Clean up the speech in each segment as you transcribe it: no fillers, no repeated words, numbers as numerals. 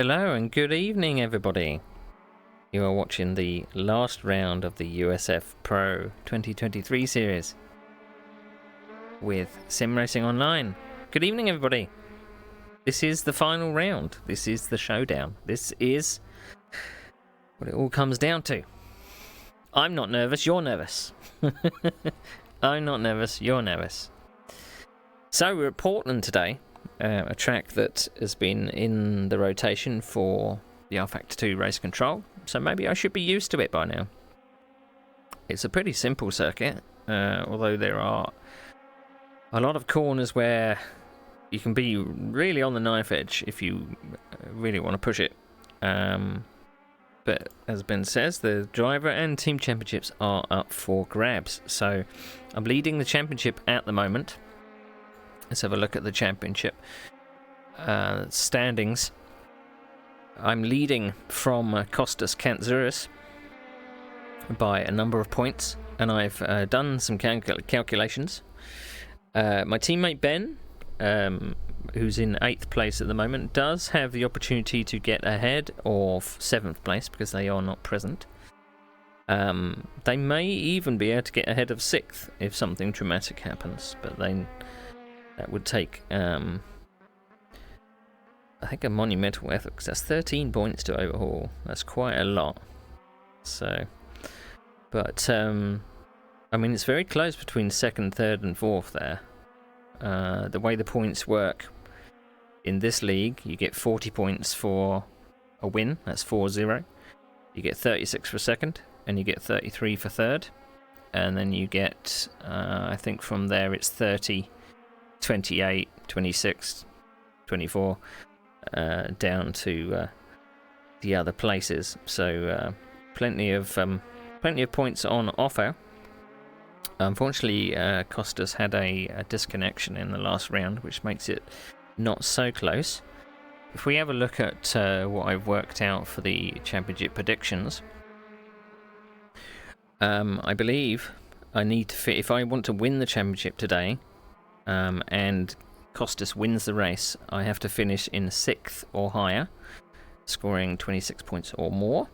Hello and good evening, everybody. You are watching the last round of the USF Pro 2023 series with Sim Racing Online. Good evening, everybody. This is the final round. This is the showdown. This is what it all comes down to. I'm not nervous, you're nervous. I'm not nervous, you're nervous. So we're at Portland today. A track that has been in the rotation for the R-Factor 2 race control, so maybe I should be used to it by now. It's a pretty simple circuit, although there are a lot of corners where you can be really on the knife edge if you really want to push it. But as Ben says, the driver and team championships are up for grabs, so I'm leading the championship at the moment. Let's have a look at the championship standings. I'm leading from Kostas Kantzuris by a number of points, and I've done some calculations. My teammate Ben, who's in 8th place at the moment, does have the opportunity to get ahead of 7th place because they are not present. They may even be able to get ahead of 6th if something dramatic happens, but that would take, I think, a monumental effort, because that's 13 points to overhaul. That's quite a lot. So, but, I mean, it's very close between 2nd, 3rd, and 4th there. The way the points work in this league, you get 40 points for a win. That's 4-0. You get 36 for 2nd, and you get 33 for 3rd. And then you get, I think from there it's 30... 28, 26, 24, down to the other places. So plenty of points on offer. Unfortunately, Kostas had a disconnection in the last round, which makes it not so close. If we have a look at what I've worked out for the championship predictions, I believe I need to fit, if I want to win the championship today, and Kostas wins the race, I have to finish in 6th or higher, scoring 26 points or more.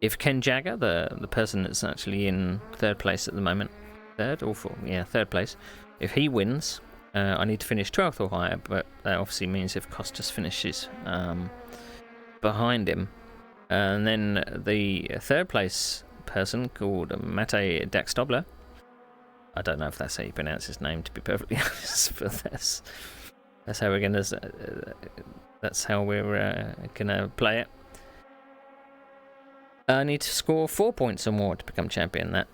If Ken Jagger, the person that's actually in 3rd place at the moment, 3rd or 4th, yeah, 3rd place, if he wins, I need to finish 12th or higher, but that obviously means if Kostas finishes behind him. And then the 3rd place person called Mate Daxtobler, I don't know if that's how you pronounce his name, to be perfectly honest, but that's how we're gonna play it. I need to score 4 points or more to become champion.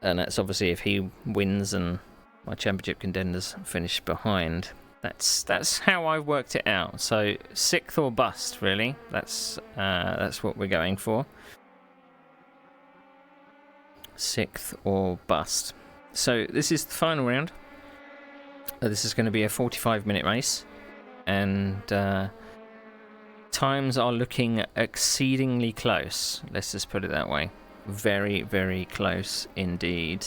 And that's obviously if he wins and my championship contenders finish behind. That's how I've worked it out. So 6th or bust, really. That's what we're going for. 6th or bust. So this is the final round. This is going to be a 45-minute race, and times are looking exceedingly close. Let's just put it that way. Very, very close indeed.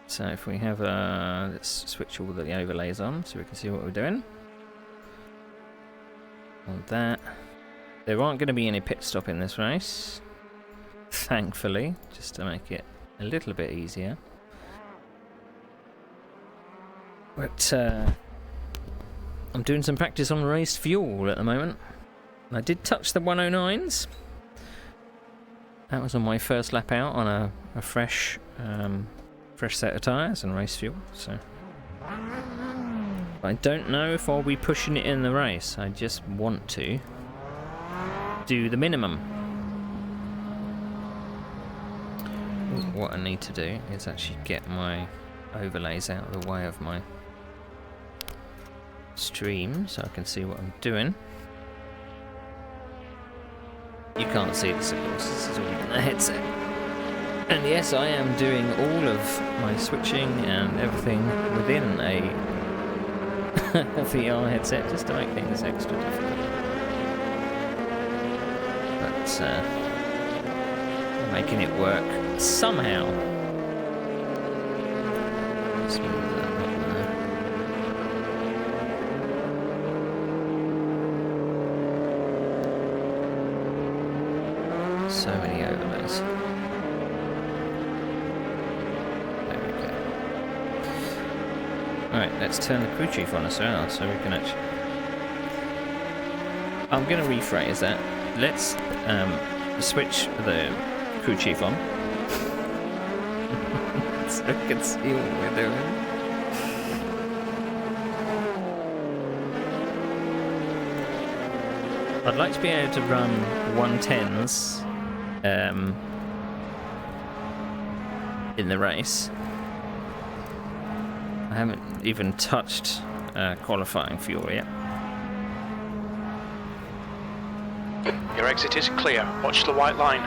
So if we have let's switch all the overlays on so we can see what we're doing. On that. There aren't going to be any pit stop in this race, thankfully, just to make it a little bit easier. But I'm doing some practice on race fuel at the moment. I did touch the 109s. That was on my first lap out on a fresh set of tyres and race fuel. So I don't know if I'll be pushing it in the race. I just want to do the minimum. What I need to do is actually get my overlays out of the way of my stream so I can see what I'm doing. You can't see this, of course, this is all in the headset. And yes, I am doing all of my switching and everything within a VR headset just to make things extra difficult. But making it work somehow. Let's move that up there. is. There we go. Alright, let's turn the crew chief on as well, so we can actually... I'm going to rephrase that. Let's switch the crew chief on. So I can see what we're doing. I'd like to be able to run 110s in the race. I haven't even touched qualifying fuel yet. Your exit is clear. Watch the white line.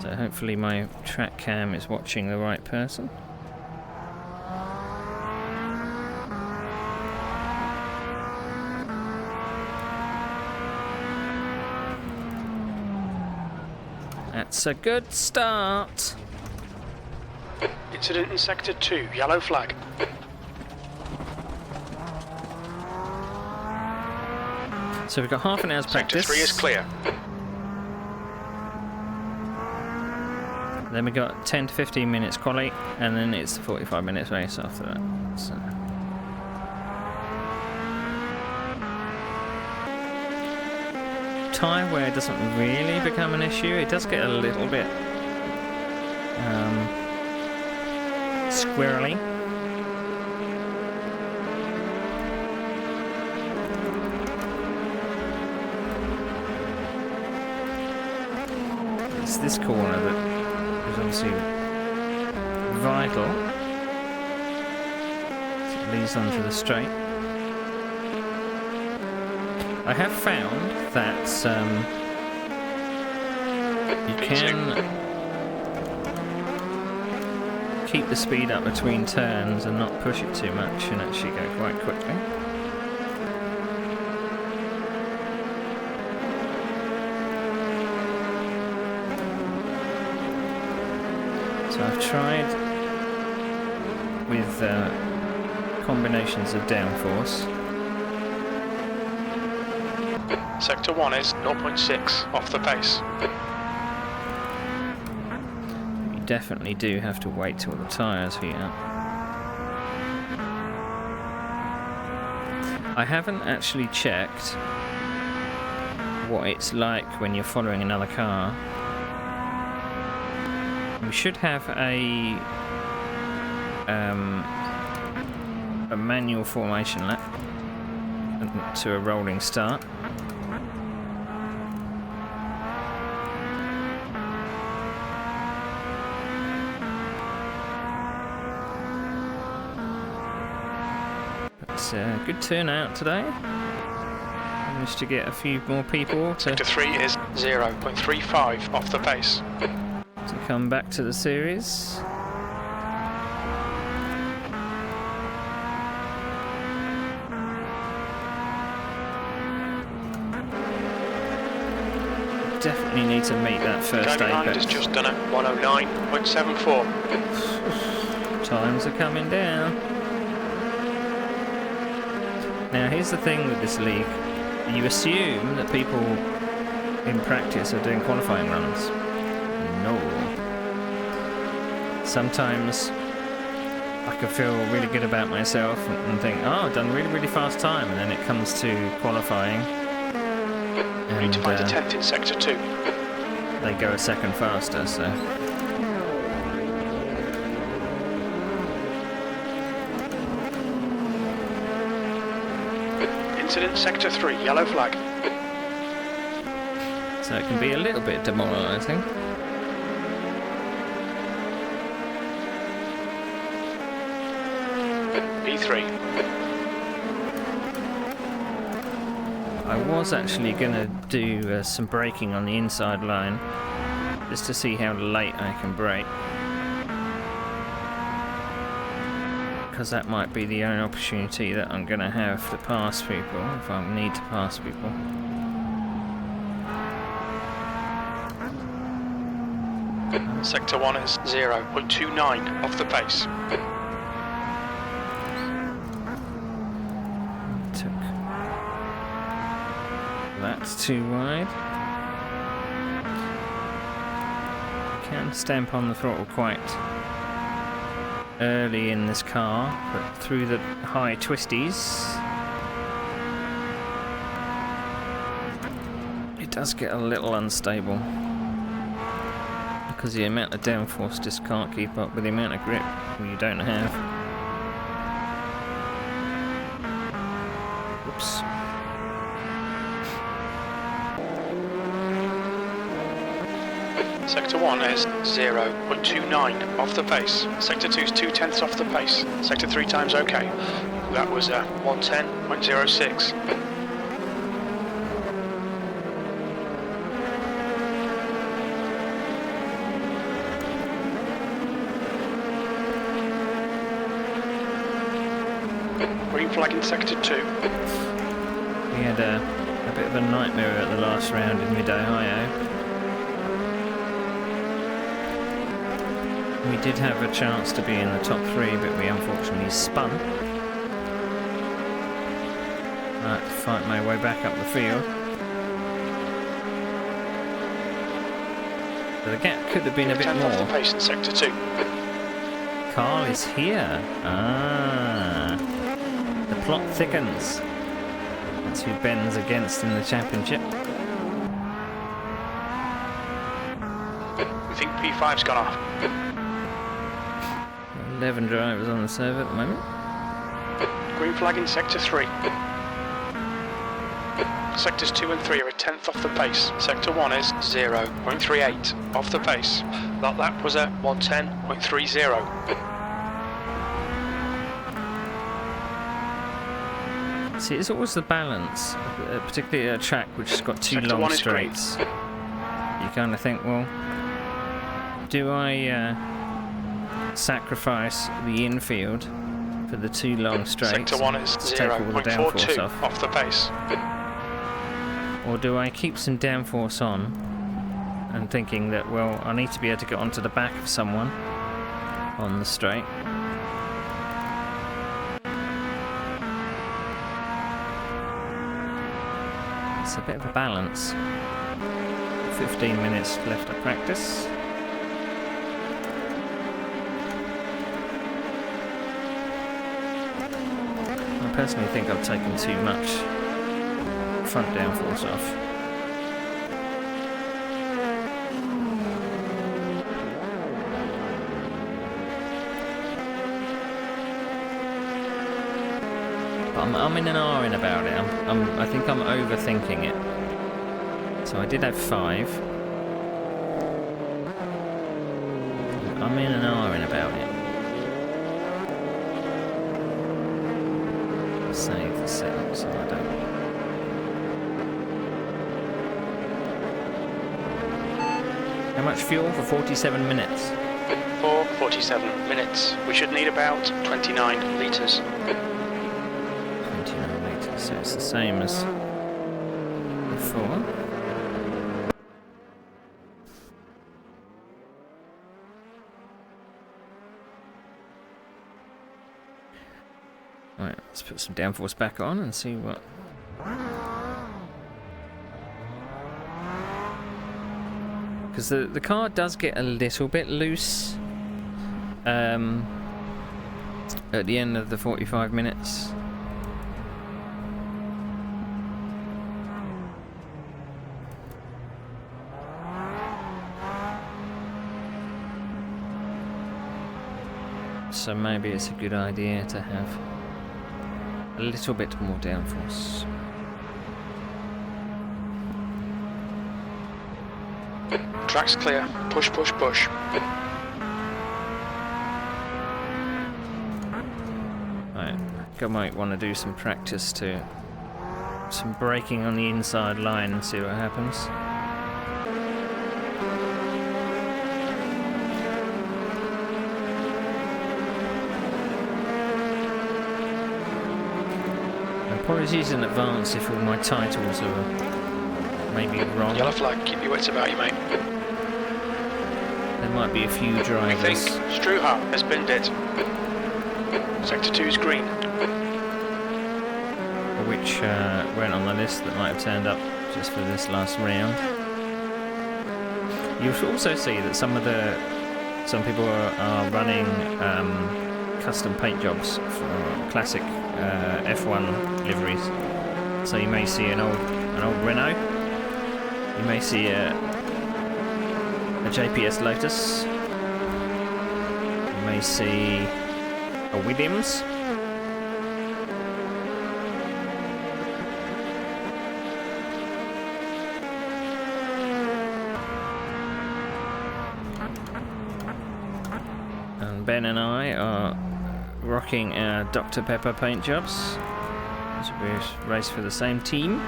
So hopefully my track cam is watching the right person. That's a good start. Incident in Sector 2, yellow flag. So we've got half an hour's practice. Sector 3 is clear. Then we got 10 to 15 minutes quali, and then it's the 45 minutes race after that. So. Tyre wear doesn't really become an issue. It does get a little bit squirrely. It's this corner that is obviously vital. So it leads onto the straight. I have found that you can keep the speed up between turns and not push it too much and actually go quite quickly. So I've tried with combinations of downforce. Sector 1 is 0.6 off the pace. You definitely do have to wait till the tyres heat up. I haven't actually checked what it's like when you're following another car. We should have a manual formation lap to a rolling start. It's a good turnout today. Managed to get a few more people to Sector 3 is 0.35 off the pace. come back to the series. Definitely need to meet that first apex. Is just done at 109.74. Times are coming down. Now here's the thing with this league. You assume that people in practice are doing qualifying runs. No. Sometimes I can feel really good about myself and think, oh, I've done a really, really fast time, and then it comes to qualifying. You need to find a 10th in Sector 2. They go a second faster, so... Incident Sector 3, yellow flag. So it can be a little bit demoralising. P3. I was actually going to do some braking on the inside line, just to see how late I can brake. Because that might be the only opportunity that I'm going to have to pass people, if I need to pass people. Sector 1 is 0.29 off the pace. Took that too wide. Can stamp on the throttle quite early in this car, but through the high twisties it does get a little unstable because the amount of downforce just can't keep up with the amount of grip you don't have. Oops. Sector 1 is 0.29 off the pace. Sector 2 is 0.2 off the pace. Sector 3 times okay. That was 110.06. Green flag in Sector 2. We had a bit of a nightmare at the last round in Mid-Ohio. We did have a chance to be in the top 3, but we unfortunately spun. I had to fight my way back up the field. So the gap could have been a bit more. Off the pace in Sector 2. Carl is here. Ah, the plot thickens. That's who Ben's against in the championship. We think P5's gone off. 11 drivers on the server at the moment. Green flag in Sector 3. Sectors 2 and 3 are 1/10 off the pace. Sector 1 is 0.38 off the pace. That lap was at 110.30. See, it's always the balance, particularly at a track which has got two Sector long 1 is straights. You kind of think, well, do I sacrifice the infield for the two long straights Sector 1 is to take all the downforce 0.42 off? off the pace. Or do I keep some downforce on and thinking that, well, I need to be able to get onto the back of someone on the straight? It's a bit of a balance. 15 minutes left of practice. I personally think I've taken too much front downforce off. I'm in an R in about it. I think I'm overthinking it. So I did have 5. I'm in an R in about it. Save the setup so I don't. How much fuel for 47 minutes? For 47 minutes. We should need about 29 litres. 29 litres, so it's the same as before. Right, let's put some downforce back on and see what. Because the car does get a little bit loose at the end of the 45 minutes. So maybe it's a good idea to have a little bit more downforce. Track's clear. Push, push, push. Right, I might want to do some practice to some braking on the inside line and see what happens. Apologies in advance if all my titles are maybe wrong. Yellow flag, keep your wits about you, mate. There might be a few We drivers. think Struha has binned it. Sector 2 is green. Which weren't on the list that might have turned up just for this last round. You'll also see that some people are running custom paint jobs for classic F1 liveries. So you may see an old Renault. You may see a JPS Lotus. You may see a Williams. And Ben and I are rocking our Dr. Pepper paint jobs as we race for the same team.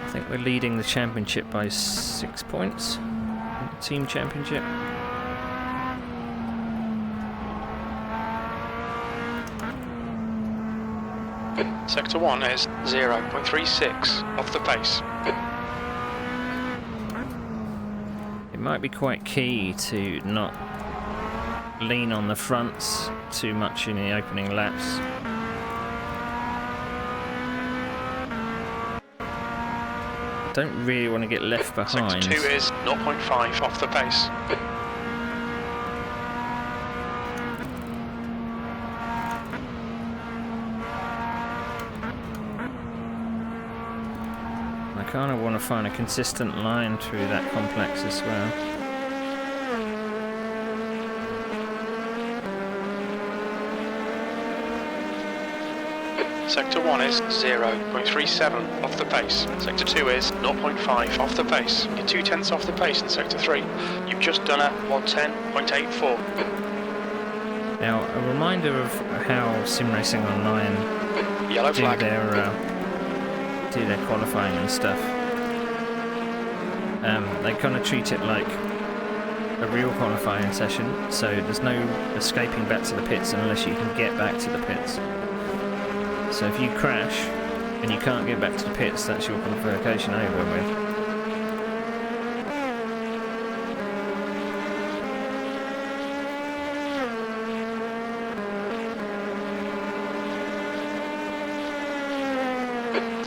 I think we're leading the championship by 6 points. Team championship. Sector 1 is 0.36 off the pace. It might be quite key to not lean on the fronts too much in the opening laps. Don't really want to get left behind. Sector 2 is 0.5 off the pace. I kind of want to find a consistent line through that complex as well. Sector 1 is 0.37 off the pace. Sector 2 is 0.5 off the pace. You're 0.2 off the pace in Sector 3. You've just done a 110.84. Now, a reminder of how Sim Racing Online Yellow flag. do their qualifying and stuff. They kind of treat it like a real qualifying session, so there's no escaping back to the pits unless you can get back to the pits. So if you crash and you can't get back to the pits, that's your qualification over with.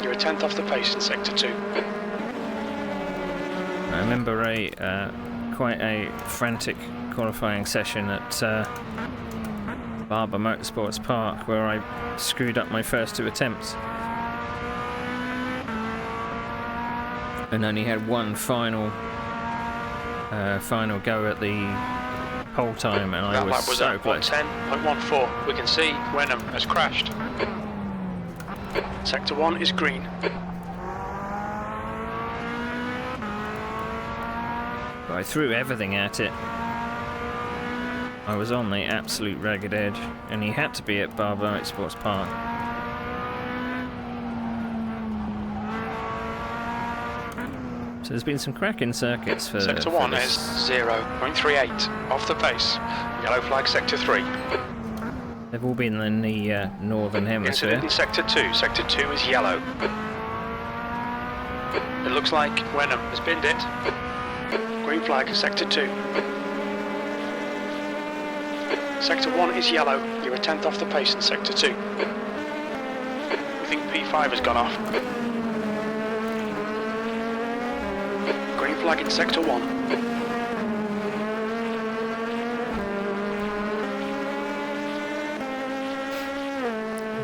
You're a 10th off the pace in Sector 2. I remember quite a frantic qualifying session at Barber Motorsports Park where I screwed up my first 2 attempts and only had one final go at the whole time, and I was so close. 110.14. We can see Wenham has crashed. Sector 1 is green. But I threw everything at it. I was on the absolute ragged edge, and he had to be at Barber Motorsports Park. So there's been some cracking circuits for Sector 1 is 0.38 off the pace. Yellow flag Sector 3. They've all been in the northern hemisphere. Incident in Sector 2. Sector 2 is yellow. It looks like Wenham has binned it. Green flag Sector 2. Sector 1 is yellow. You're a 10th off the pace in Sector 2. We think P5 has gone off. Green flag in Sector 1.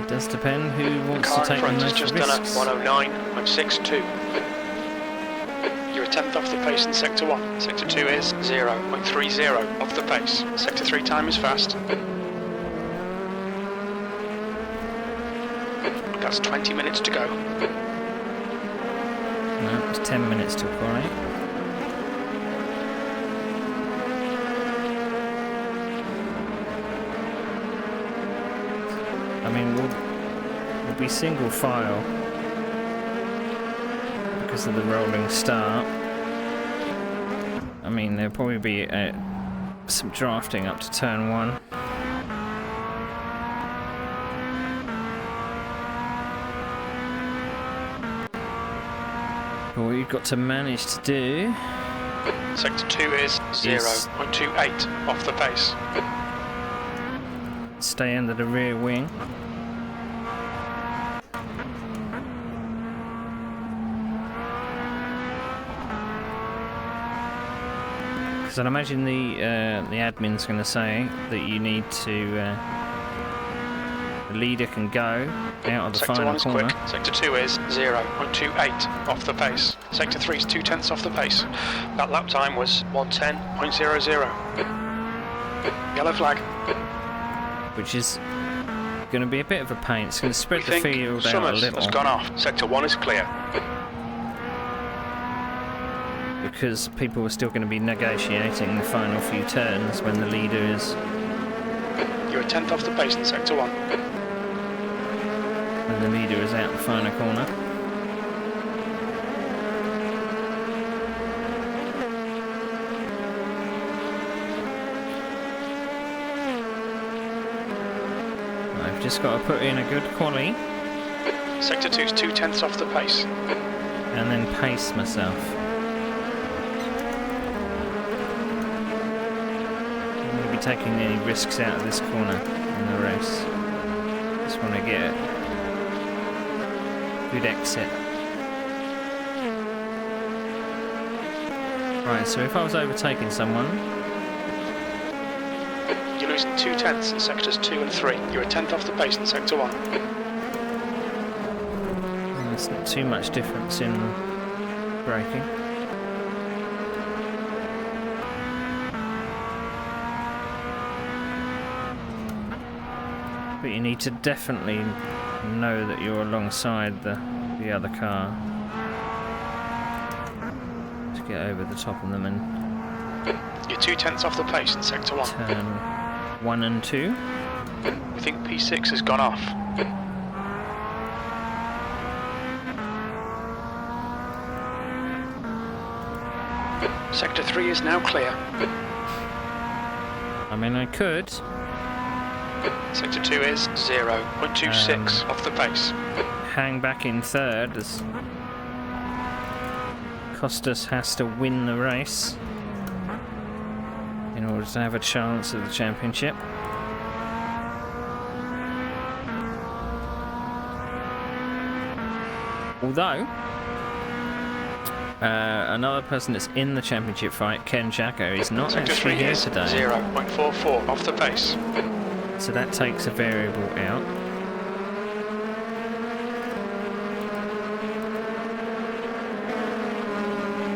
It does depend who wants Car to take in front the has most just risks. done a 109.62. You're a 10th off the pace in Sector 1. Sector 2 is 0.30 off the pace. Sector 3 time is fast. That's 20 minutes to go. No, it's 10 minutes to qualify. I mean, we'll be single file because of the rolling start. I mean, there'll probably be some drafting up to turn 1. But what you've got to manage to do... Sector 2 is 0.28 off the pace. Stay under the rear wing. Because I'd imagine the admin's going to say that you need to. The leader can go out of the Sector final 1 is corner. quick. Sector 2 is 0.28 off the pace. Sector 3 is 0.2 off the pace. That lap time was 1:10.00. Yellow flag. Which is going to be a bit of a pain. It's going to spread the field out a Summers little. has gone off. Sector 1 is clear. Because people are still going to be negotiating the final few turns when the leader is. You're a 10th off the pace in Sector 1. When the leader is out the final corner. I've just got to put in a good quali. Sector 2 is 0.2 off the pace. And then pace myself. I'm going to be taking any risks out of this corner in the race. Just want to get a good exit. Right, so if I was overtaking someone, you're losing 0.2 in sectors 2 and 3. You're a 10th off the pace in sector 1. there's not too much difference in braking. But you need to definitely know that you're alongside the other car to get over the top of them and You're 0.2 off the pace in sector 1. turn 1 and 2. We think P6 has gone off. Sector 3 is now clear. I mean, I could. Sector 2 is 0.26 off the pace. Hang back in third as Costas has to win the race in order to have a chance at the championship. Although another person that's in the championship fight, Ken Jacko, is not Sector actually 3 here is today. 0.44 off the pace. So that takes a variable out.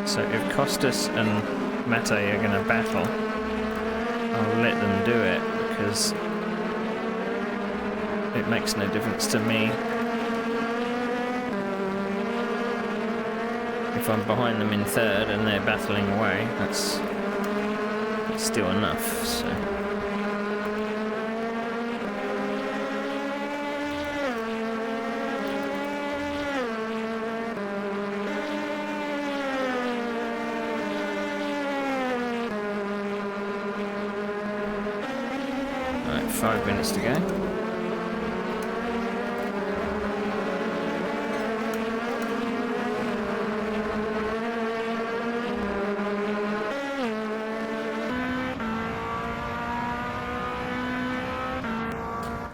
So if Costas and Mate are going to battle, I'll let them do it because it makes no difference to me. If I'm behind them in third and they're battling away, that's still enough. So. Right, 5 minutes to go.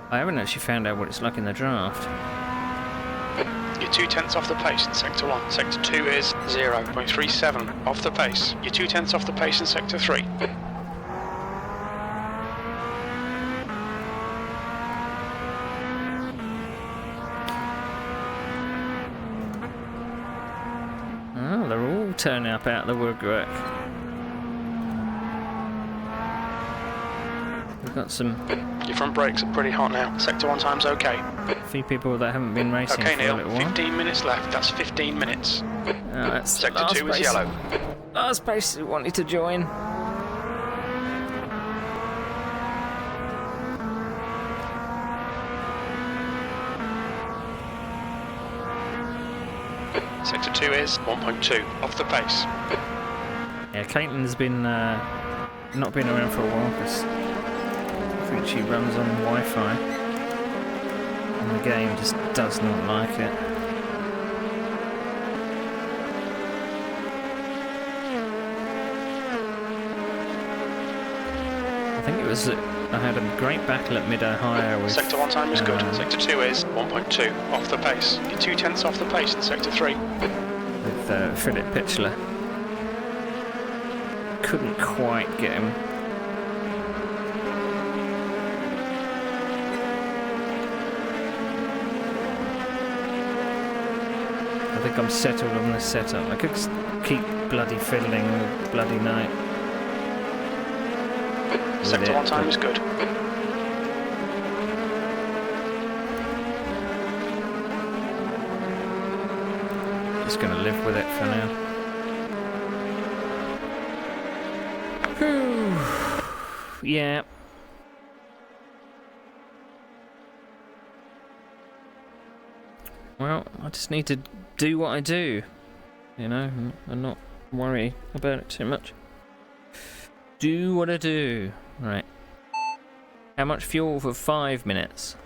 I haven't actually found out what it's like in the draft. You're 0.2 off the pace in sector 1. Sector 2 is 0.37 off the pace. You're 0.2 off the pace in sector 3. Oh, they're all turning up out of the woodwork. We've got some Your front brakes are pretty hot now. Sector 1 time's okay. few people that haven't been racing Okay, for a Neil, little while. 15 minutes left. That's 15 minutes. That's Sector last 2 is place. yellow. Last place who wanted to join. Sector 2 is 1.2 off the pace. Yeah, Caitlin's been not been around for a while because I think she runs on Wi-Fi and the game just does not like it. I think it was I had a great battle at Mid-Ohio with Sector 1 time is good. Sector 2 is 1.2 off the pace. You're 0.2 off the pace in sector 3. with Philip Pitchler. couldn't quite get him. I think I'm settled on this setup. I could keep bloody fiddling all bloody night. Sector 1 time is good. Just gonna live with it for now. Whew. Yeah. Well, I just need to do what I do, you know, and not worry about it too much. Do what I do. Right. How much fuel for 5 minutes?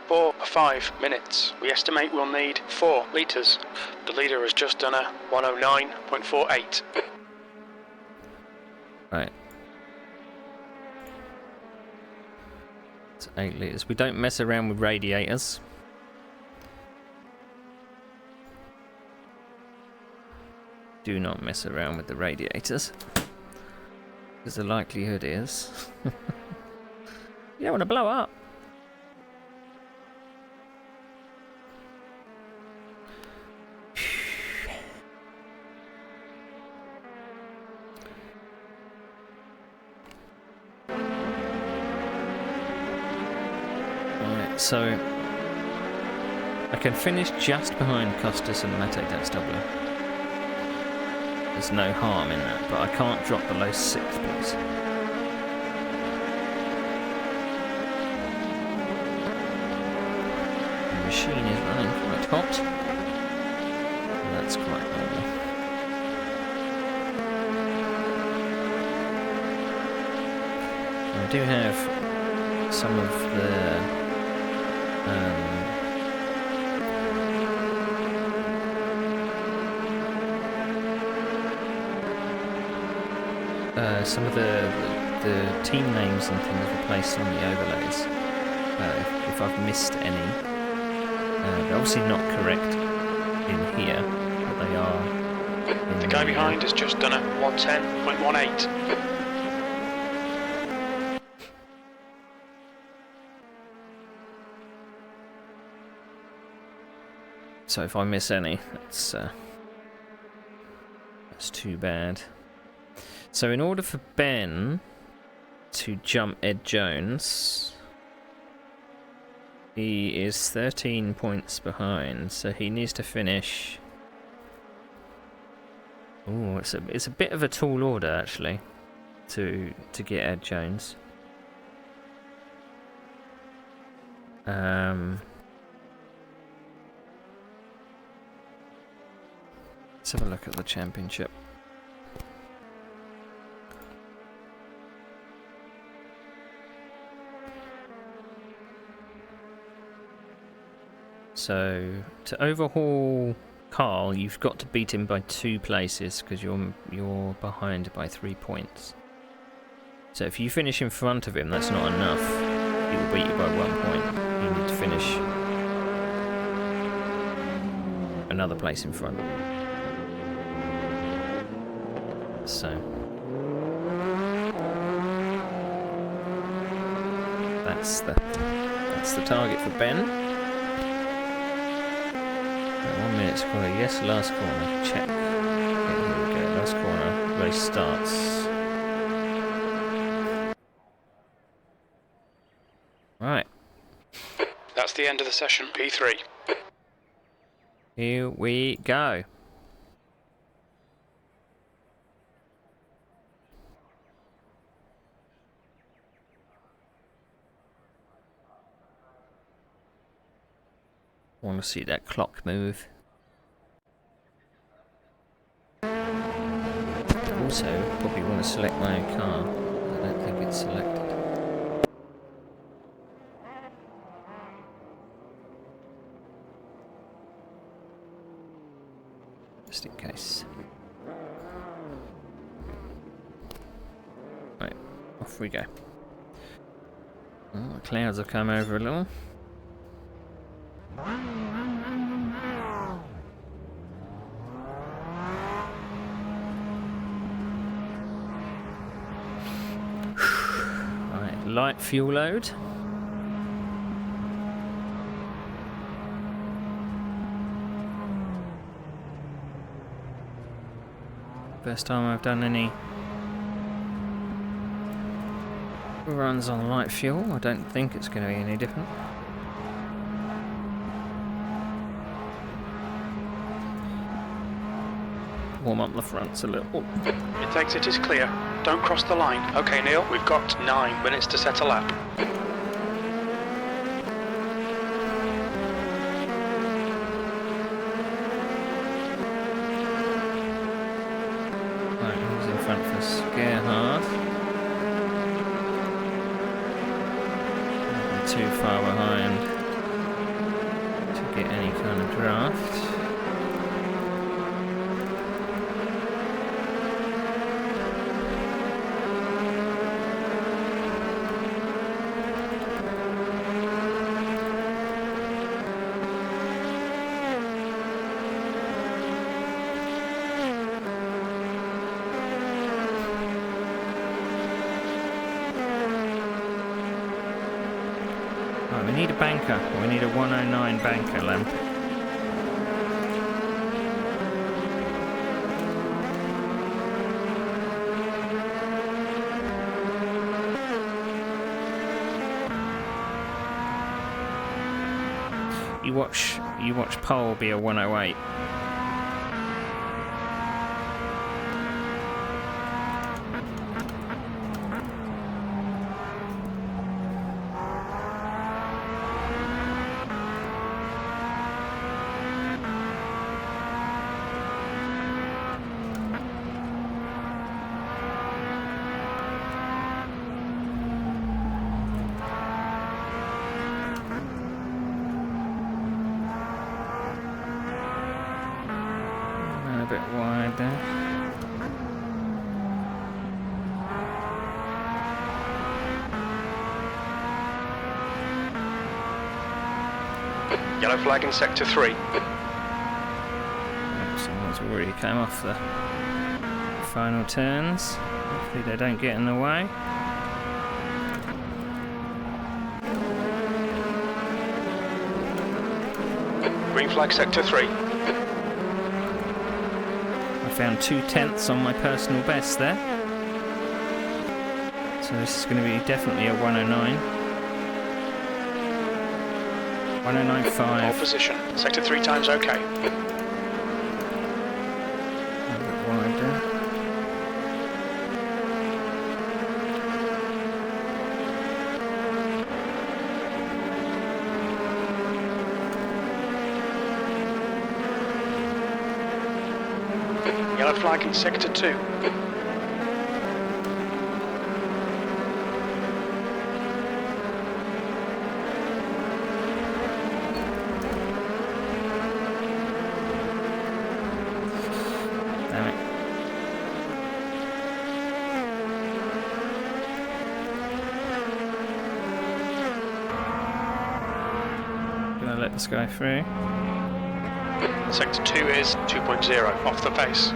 For 5 minutes, we estimate we'll need 4 litres. The leader has just done a 109.48. Right. It's 8 litres. We don't mess around with radiators. Do not mess around with the radiators. Because the likelihood is... you don't want to blow up. Alright, so... I can finish just behind Costas and Mate Daxdobler. There's no harm in that, but I can't drop below 6th place. The machine is running quite hot. And that's quite normal. I do have some of the some of the team names and things replaced on the overlays. If I've missed any, they're obviously not correct in here, but they are. The guy behind has just done a 110.18. So if I miss any, that's too bad. So in order for Ben to jump Ed Jones, he is 13 points behind, so he needs to finish... Ooh, it's a bit of a tall order actually to get Ed Jones. Let's have a look at the championship. So, to overhaul Carl, you've got to beat him by 2 places because you're behind by 3 points. So if you finish in front of him, that's not enough. He will beat you by 1 point. You need to finish another place in front. So that's the target for Ben. 1 minute's corner, yes, last corner, check. Okay, here we go, last corner, race starts. Right. That's the end of the session, P3. Here we go. I want to see that clock move. Also, probably want to select my car. I don't think it's selected. Just in case. Right, off we go. Oh, the clouds have come over a little. light fuel load. First time I've done any runs on light fuel. I don't think it's going to be any different. Warm up the fronts a little. It exit is clear. Don't cross the line. Okay, Neil, we've got 9 minutes to set a lap. Right, who's in front for Scarehard? Not too far behind to get any kind of draft. Right, we need a banker. We need a 109 banker lamp. You watch pole be a 108. A bit wide there. Yellow flag in sector 3. Someone's already come off the final turns. Hopefully they don't get in the way. Green flag sector 3. I found 2/10 on my personal best there. So this is going to be definitely a 109. 109.5. All position. Sector 3 times okay. A bit wider. Yellow flag in sector 2. Damn it. Gonna let this guy through. Sector 2 is 2.0 off the pace.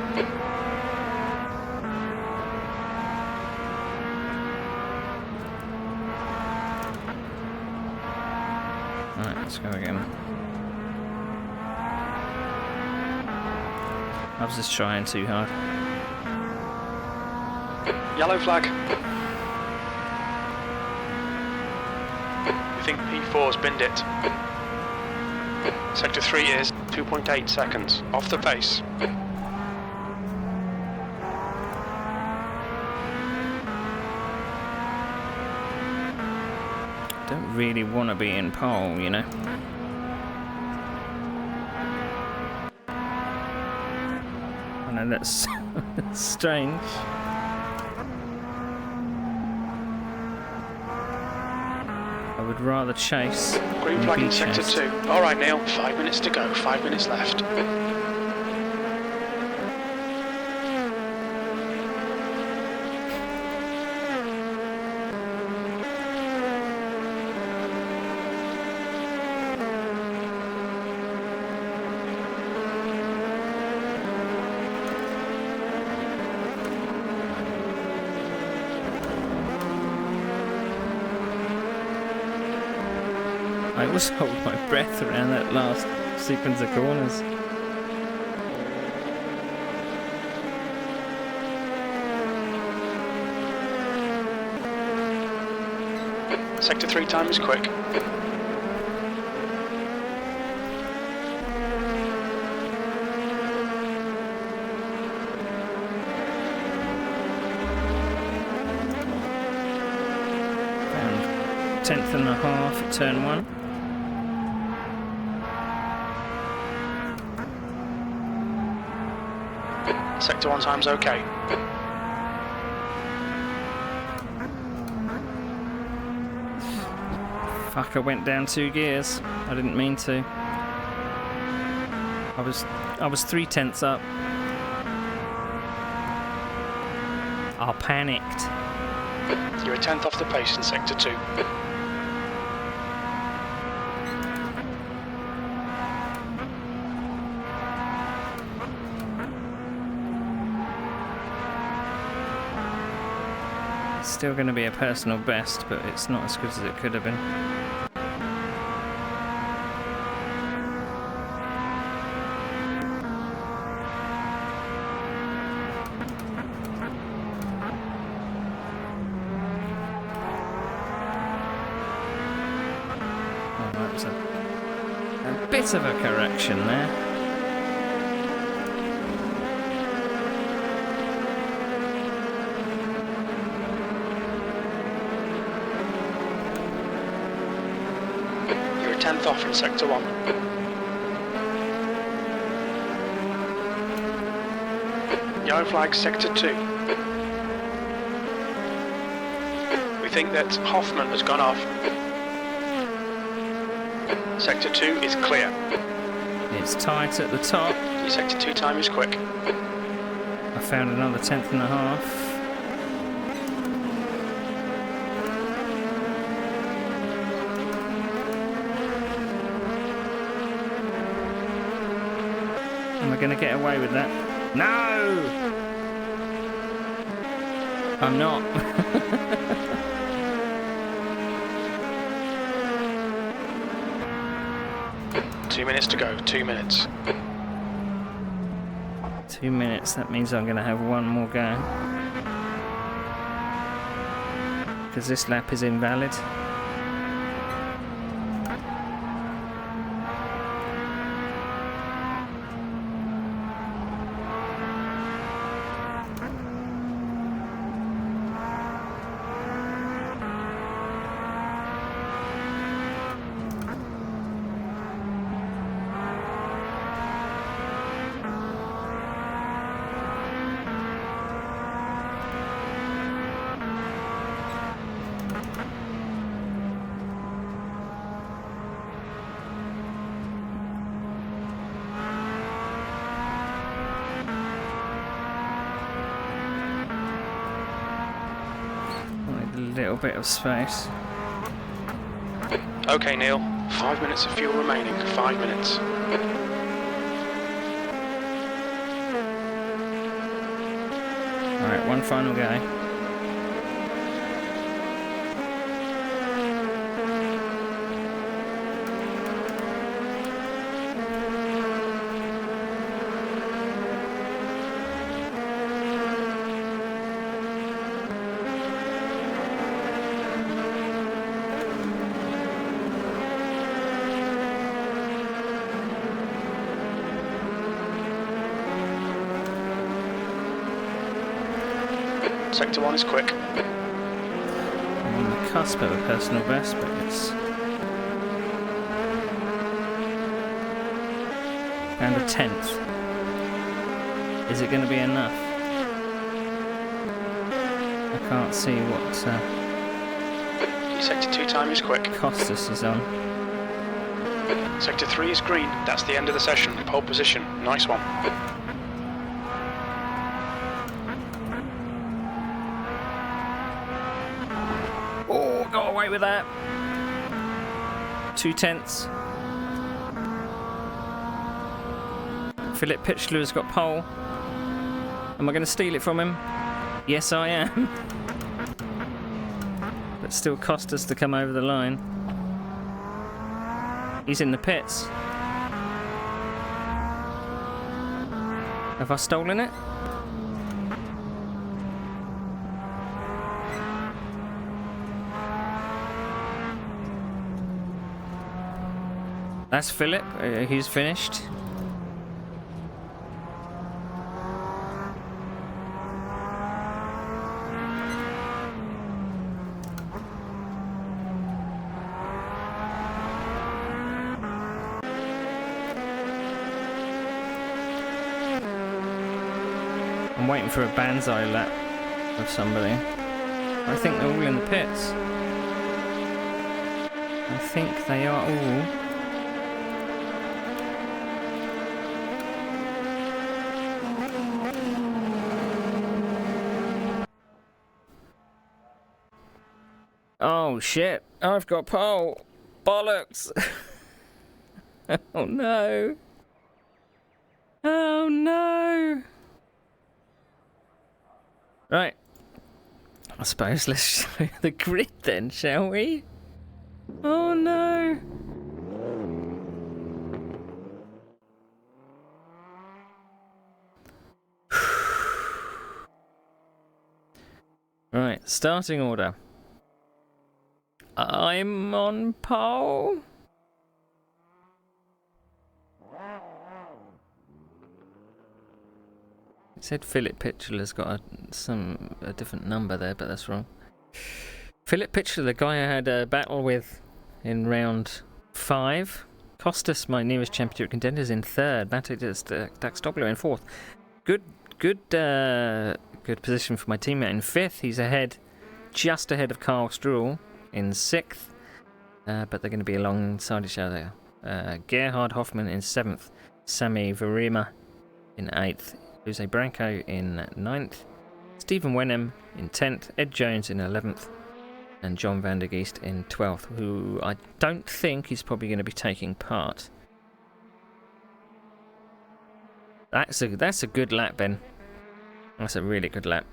Alright, let's go again. I was just trying too hard. Yellow flag. We think P4's binned it. Sector 3 is 2.8 seconds off the pace. Don't really want to be in pole, you know. I know that's that's strange. I would rather chase. Green than flag be in sector chased. 2. Alright Neil, 5 minutes to go, 5 minutes left. I always hold my breath around that last sequence of corners. Sector 3 time is quick. Found 10th and a half at turn 1. Sector 1 time's okay. Fuck, I went down 2 gears. I didn't mean to. I was 3/10 up. I panicked. You're a 10th off the pace in Sector 2. It's still going to be a personal best, but it's not as good as it could have been. That was a bit of a correction there. You're a 10th off in Sector 1. Yellow flag Sector 2. We think that Hoffman has gone off. Sector 2 is clear. It's tight at the top. Your Sector 2 time is quick. I found another 10th and a half. Am I going to get away with that? No! I'm not. 2 minutes to go, 2 minutes. 2 minutes, that means I'm going to have one more go. Because this lap is invalid. A little bit of space. Okay, Neil. 5 minutes of fuel remaining. 5 minutes. Alright, one final go. Sector 1 is quick. I'm on the cusp of a personal best, but it's... And a 10th. Is it going to be enough? I can't see what Your Sector 2 time is quick. Costas is on. Sector 3 is green. That's the end of the session. Pole position. Nice one. Oh, got away with that. 2 tenths. Philip Pitchler has got pole. Am I going to steal it from him? Yes, I am. But still cost us to come over the line. He's in the pits. Have I stolen it? That's Philip. He's finished. I'm waiting for a banzai lap of somebody. I think they're all in the pits. I think they are all. Oh shit, I've got pole. Bollocks. Oh no. Oh no. Right. I suppose let's show the grid then, shall we? Oh no. Right, starting order. I'm on pole. It said Philip Pitchler's got a different number there, but that's wrong. Philip Pitchler, the guy I had a battle with in round 5. Costas, my nearest championship contender, is in 3rd. Dax Dobler in 4th. Good position for my teammate in 5th. He's ahead, just ahead of Carl Struhl in 6th. But they're going to be alongside each other. Gerhard Hoffman in 7th. Sami Verima in 8th. Jose Branco in 9th. Stephen Wenham in 10th. Ed Jones in 11th. And John van der Geest in 12th, who I don't think is probably going to be taking part. That's a good lap, Ben. That's a really good lap.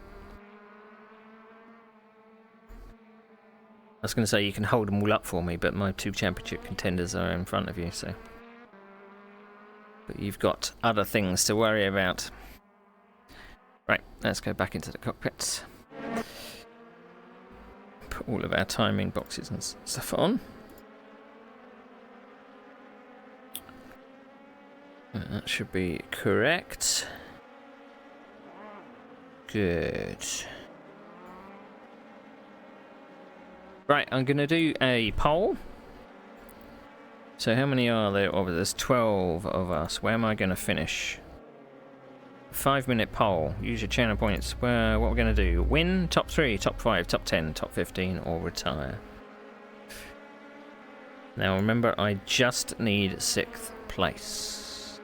I was going to say you can hold them all up for me, but my 2 championship contenders are in front of you, so. But you've got other things to worry about. Right, let's go back into the cockpits. Put all of our timing boxes and stuff on. That should be correct. Good. Right, I'm going to do a poll. So how many are there? Oh, there's 12 of us. Where am I going to finish? 5-minute poll. Use your channel points. What we're going to do? Win, top 3, top 5, top 10, top 15, or retire. Now remember, I just need 6th place.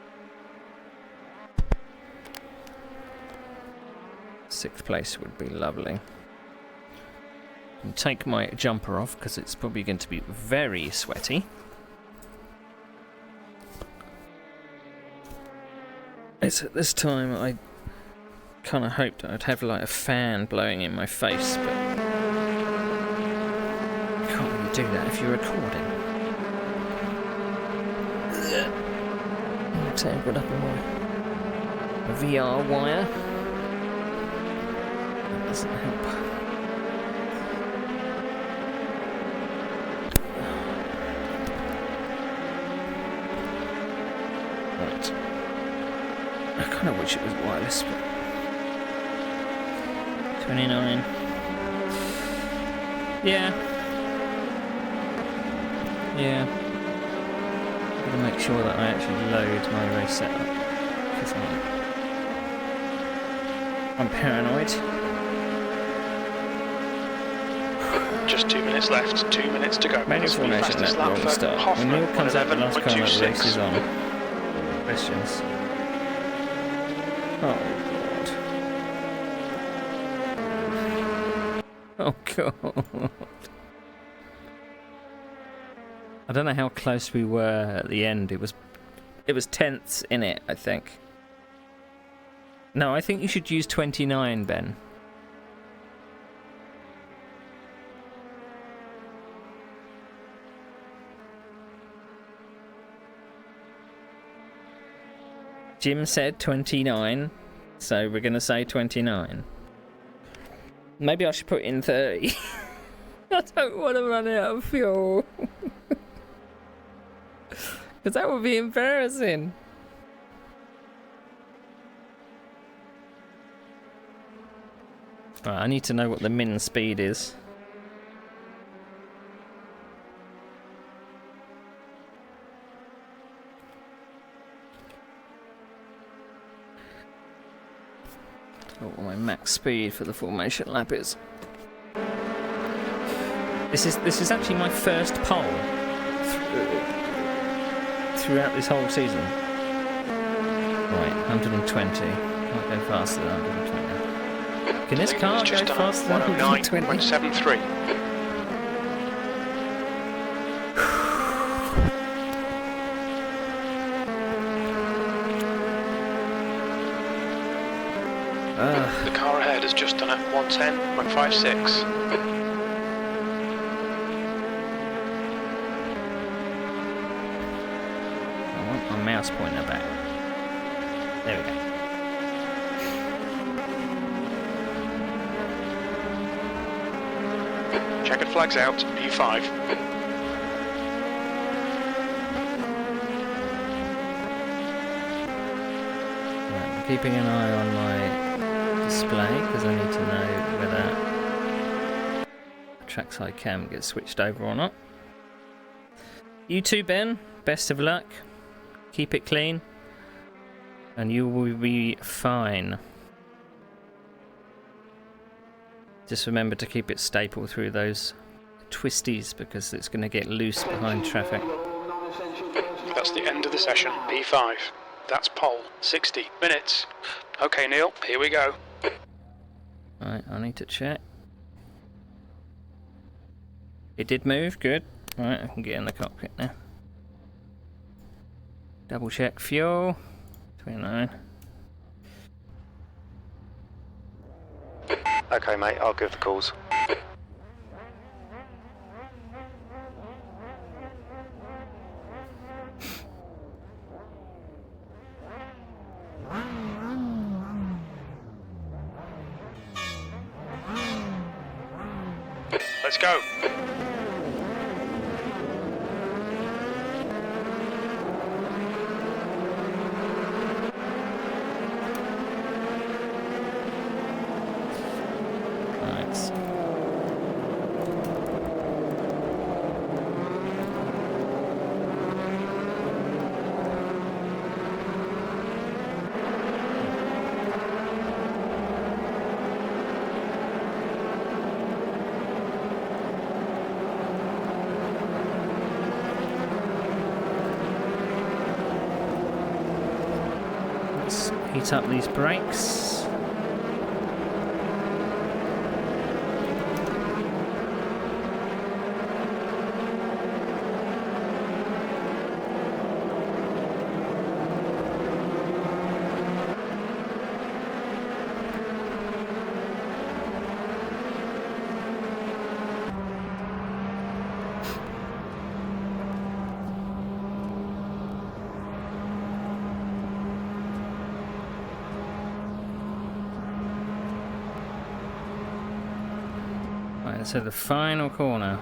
6th place would be lovely. And take my jumper off because it's probably going to be very sweaty. It's at this time I kind of hoped I'd have like a fan blowing in my face, but you can't really do that if you're recording. I'm tangled up in my VR wire. That doesn't help. Right. I kind of wish it was wireless, but 29. Yeah. I'm gonna make sure that I actually load my race setup because I'm paranoid. Just 2 minutes left, 2 minutes to go. Manual formation, that wrong start. When Neil comes out the last car that the race is on. Questions. Oh god. Oh god. I don't know how close we were at the end. It was tenths in it, I think. No, I think you should use 29, Ben. Jim said 29, so we're going to say 29. Maybe I should put in 30. I don't want to run out of fuel. Because that would be embarrassing. Right, I need to know what the min speed is. What my max speed for the formation lap is. This is actually my first pole throughout this whole season. Right, 120. Might go faster than 120. Can this car go faster than 120? 109.73. The car ahead has just done at 110.56. I want my mouse pointer back. There we go. Checkered flags out, P5. Right, I'm keeping an eye on my display because I need to know whether the trackside cam gets switched over or not. You too, Ben. Best of luck. Keep it clean, and you will be fine. Just remember to keep it staple through those twisties because it's going to get loose behind traffic. That's the end of the session, P5. That's pole, 60 minutes. Okay, Neil, here we go. Right, I need to check. It did move, good. Right, I can get in the cockpit now. Double check fuel. 29. Okay, mate, I'll give the calls. Let's go. Let's heat up these brakes. Right, so the final corner.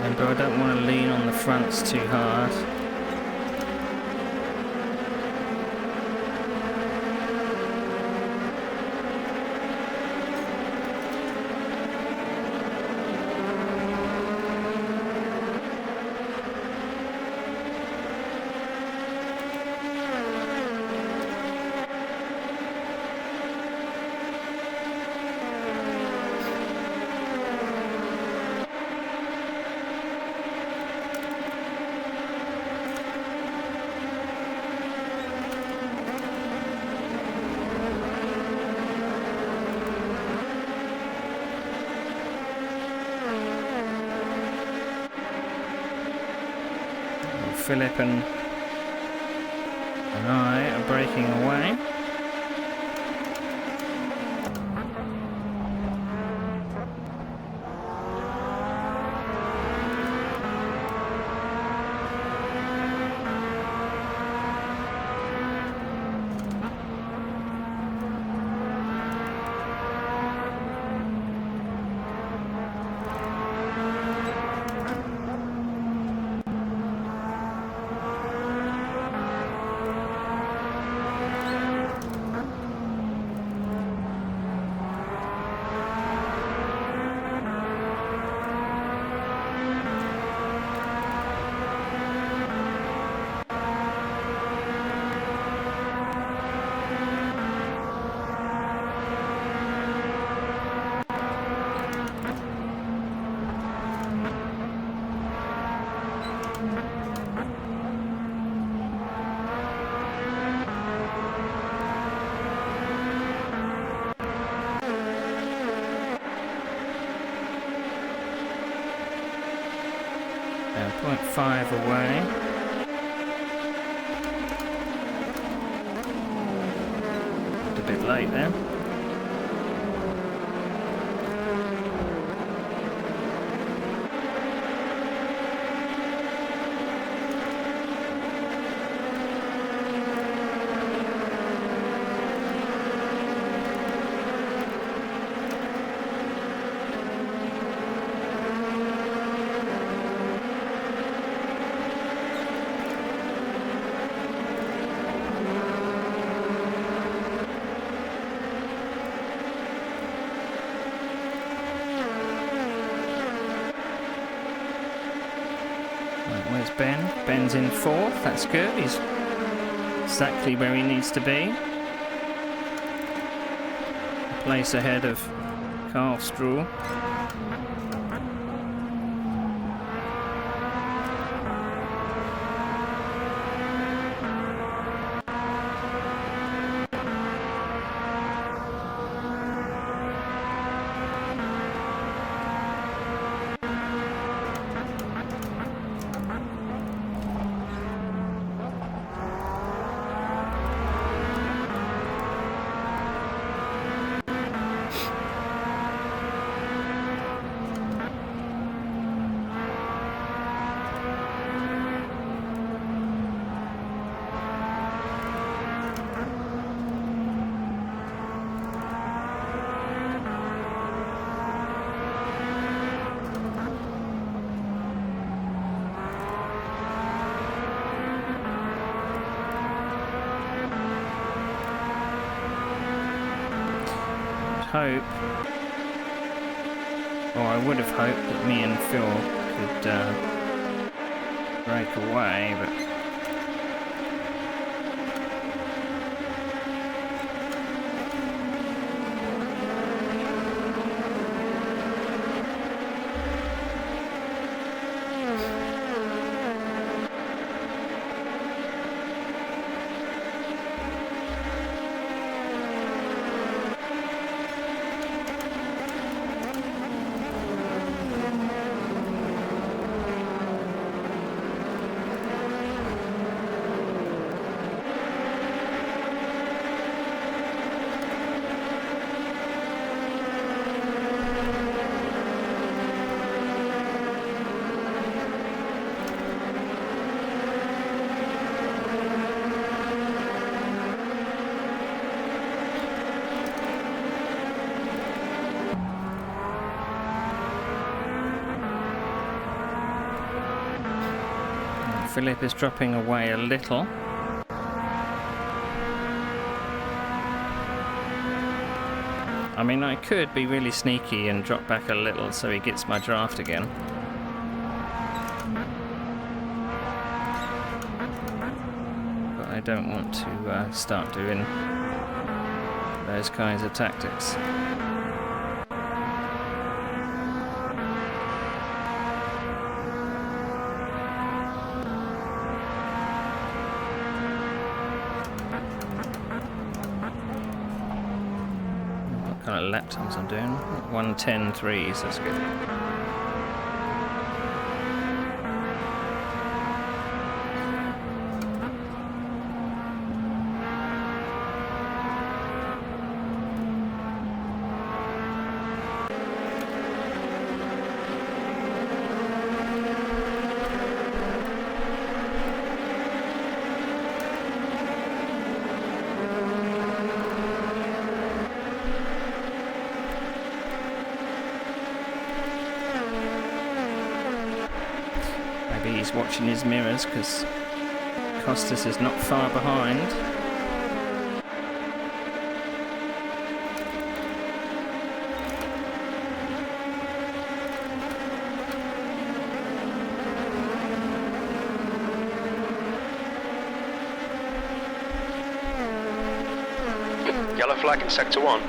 Remember, I don't want to lean on the fronts too hard. Philip and I are breaking away. Now 0.5 away. A bit late there. Where's Ben? Ben's in fourth, that's good. He's exactly where he needs to be. A place ahead of Carl Straw. Hope, or I would have hoped that me and Phil could break away, but Philip is dropping away a little. I mean, I could be really sneaky and drop back a little so he gets my draft again. But I don't want to start doing those kinds of tactics. Lap times I'm doing 1:10.3, that's good. he's watching his mirrors because Costas is not far behind. Yellow flag in sector 1.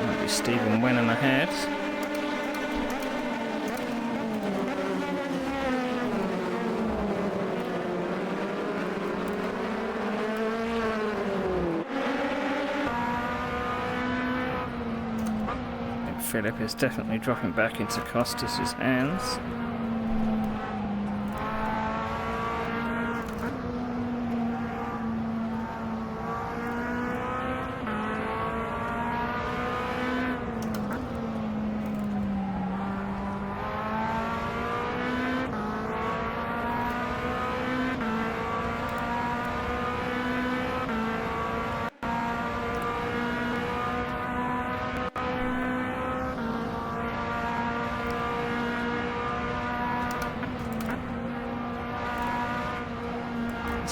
Might be Stephen Wenham ahead. Philip is definitely dropping back into Costas' hands.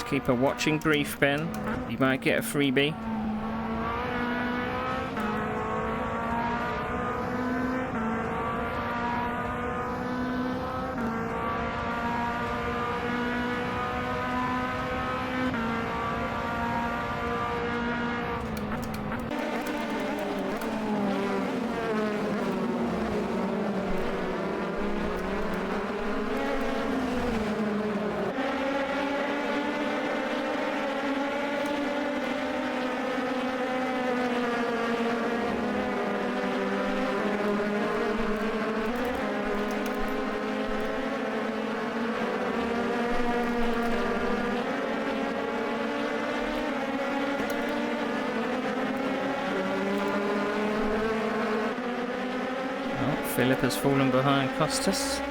Keep a watching brief, Ben. You might get a freebie. Philip has fallen behind Costas.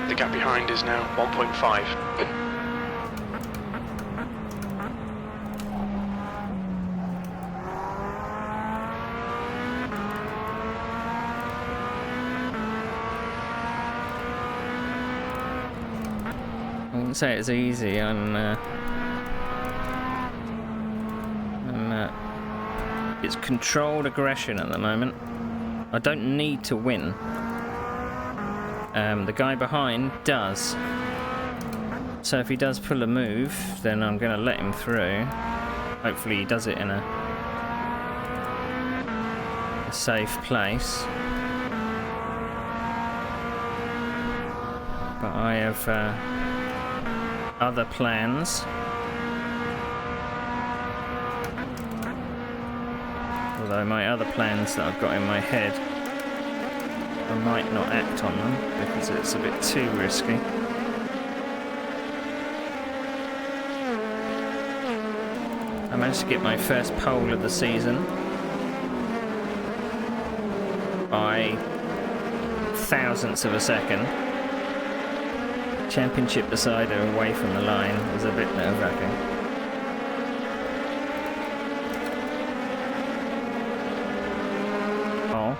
The gap behind is now 1.5. I wouldn't say it's easy. It's controlled aggression at the moment. I don't need to win. The guy behind does. So if he does pull a move, then I'm going to let him through. Hopefully he does it in a safe place. But I have other plans. Although my other plans that I've got in my head, I might not act on them because it's a bit too risky. I managed to get my first pole of the season by thousandths of a second. Championship decider away from the line was a bit nerve-wracking. Oh,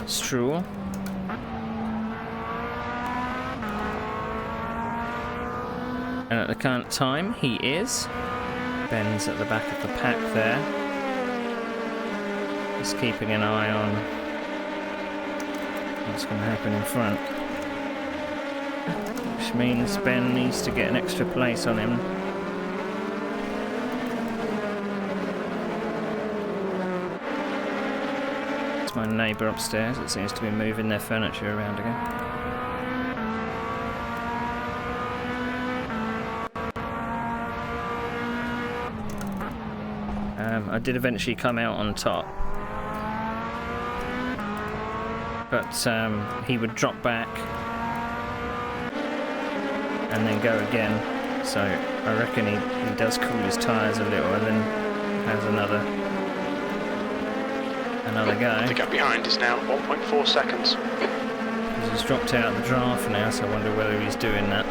Struhl. And at the current time, he is. Ben's at the back of the pack there. Just keeping an eye on what's going to happen in front. Which means Ben needs to get an extra place on him. It's my neighbour upstairs that seems to be moving their furniture around again. I did eventually come out on top. but he would drop back and then go again. So I reckon he does cool his tyres a little and then has another go. The gap behind is now 1.4 seconds. He's dropped out of the draft now, so I wonder whether he's doing that.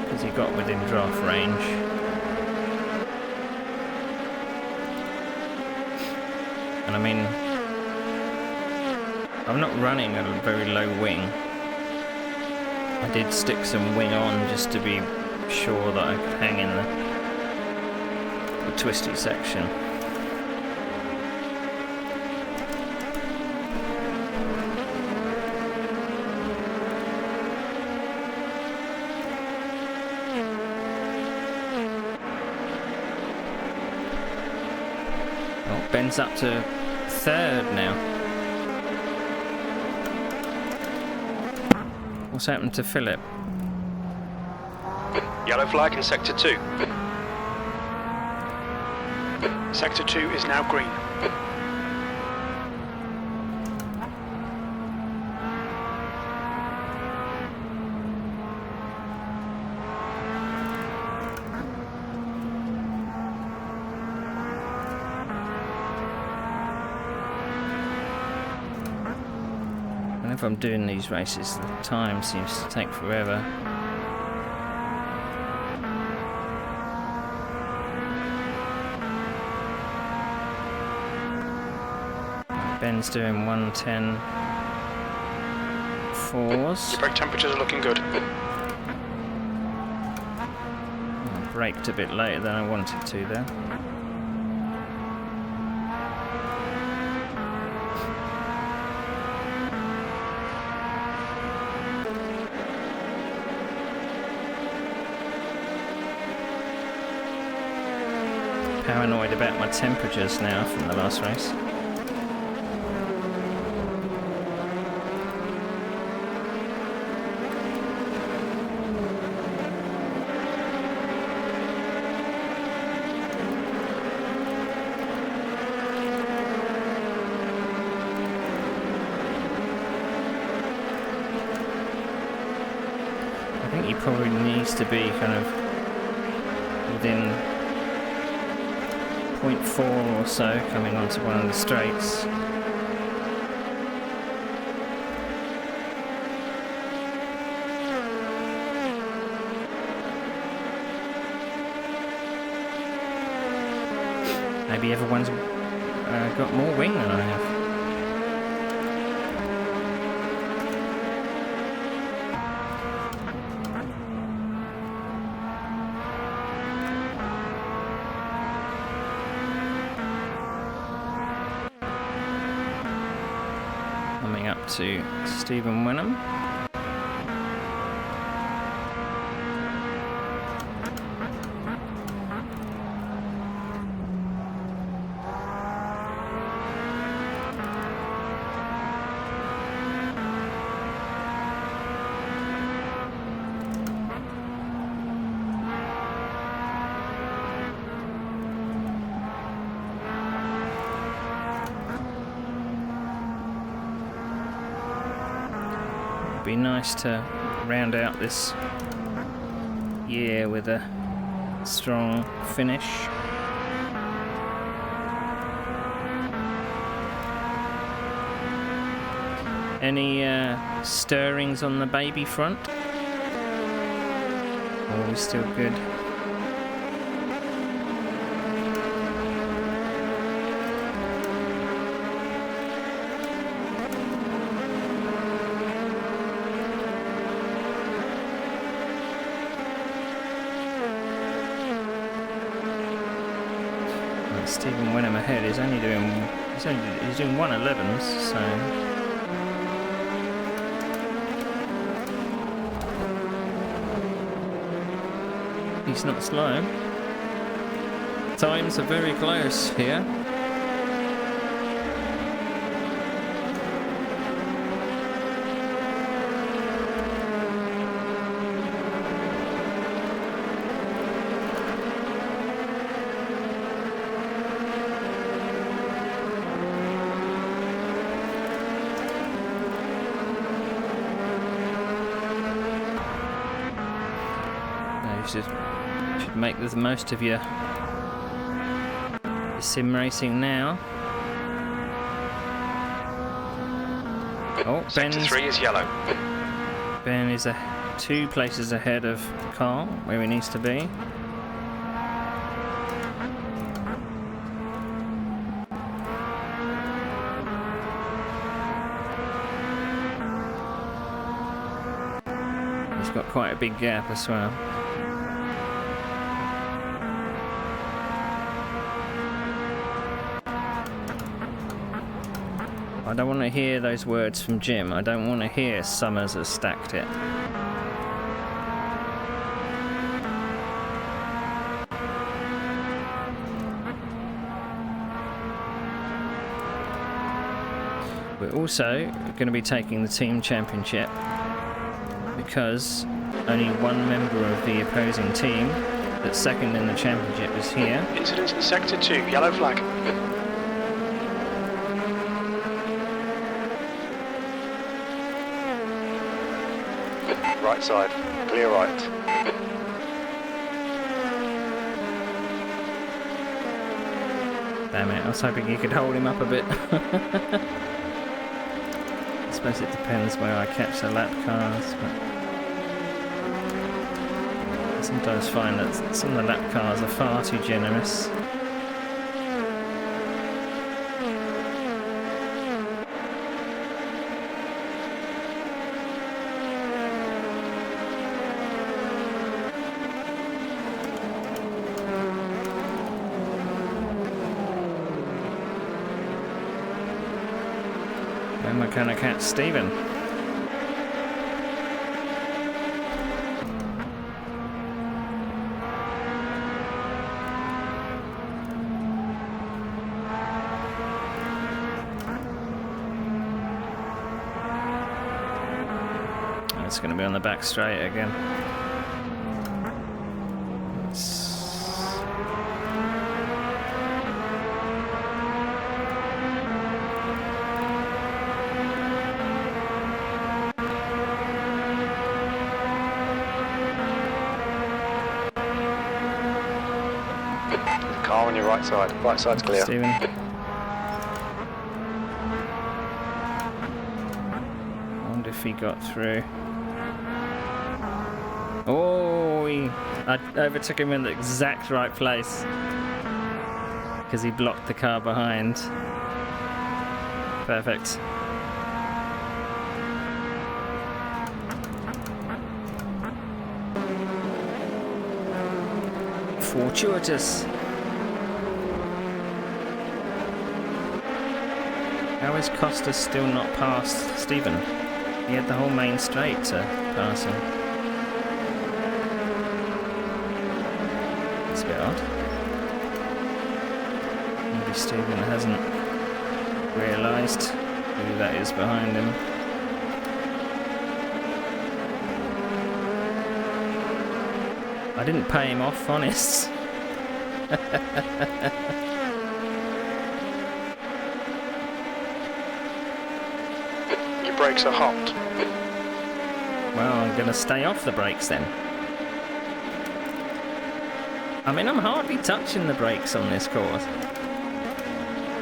Because he got within draft range. And I mean, I'm not running at a very low wing. I did stick some wing on just to be sure that I could hang in the twisty section. Ben's up to third now. What's happened to Philip? Yellow flag in Sector 2. Sector 2 is now green. Whenever I'm doing these races, the time seems to take forever. Ben's doing 1:10 fours. Your brake temperatures are looking good. I braked a bit later than I wanted to there. Paranoid about my temperatures now from the last race. I think he probably needs to be kind of within 0.4 or so coming onto one of the straights. Maybe everyone's got more wing than I have. Coming up to Stephen Wenham. Be nice to round out this year with a strong finish. Any stirrings on the baby front? All still good. Stephen Wenham ahead. He's doing 1:11s, so he's not slow. Times are very close here. should make the most of your sim racing now. Oh, Sector 3 is yellow. Ben is 2 places ahead of Carl, where he needs to be. He's got quite a big gap as well. I don't want to hear those words from Jim. I don't want to hear Summers has stacked it. We're also going to be taking the team championship because only one member of the opposing team that's second in the championship is here. Incident in Sector 2, yellow flag. Right side, clear right. Damn it, I was hoping you could hold him up a bit. I suppose it depends where I catch the lap cars, but I sometimes find that some of the lap cars are far too generous. When we're going to catch Stephen. It's going to be on the back straight again. Car on your right side. Right side's clear. Stephen. I wonder if he got through. Oh, I overtook him in the exact right place because he blocked the car behind. Perfect. Fortuitous. How is Costa still not past Stephen? He had the whole main straight to pass him. It's a bit odd. Maybe Stephen hasn't realised who that is behind him. I didn't pay him off, honest. Your brakes are hot. Well, I'm going to stay off the brakes then. I mean, I'm hardly touching the brakes on this course.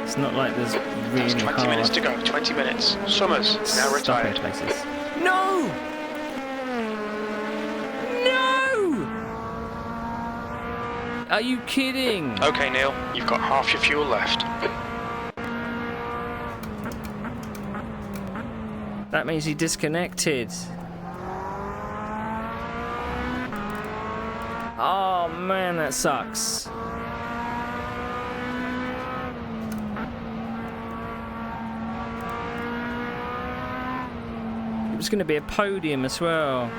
It's not like there's really There's 20 minutes to go, 20 minutes. Summers, now retired. Places. No! Are you kidding? Okay, Neil, you've got half your fuel left. That means he disconnected. Oh man, that sucks. It was going to be a podium as well.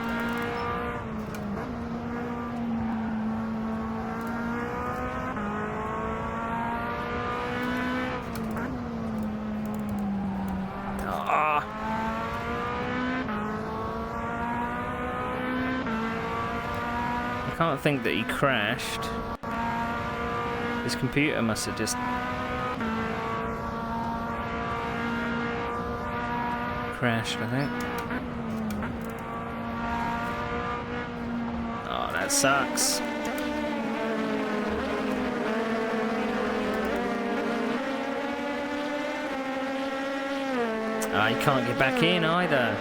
I can't think that he crashed. His computer must have just crashed, I think. Oh, that sucks. I can't get back in either.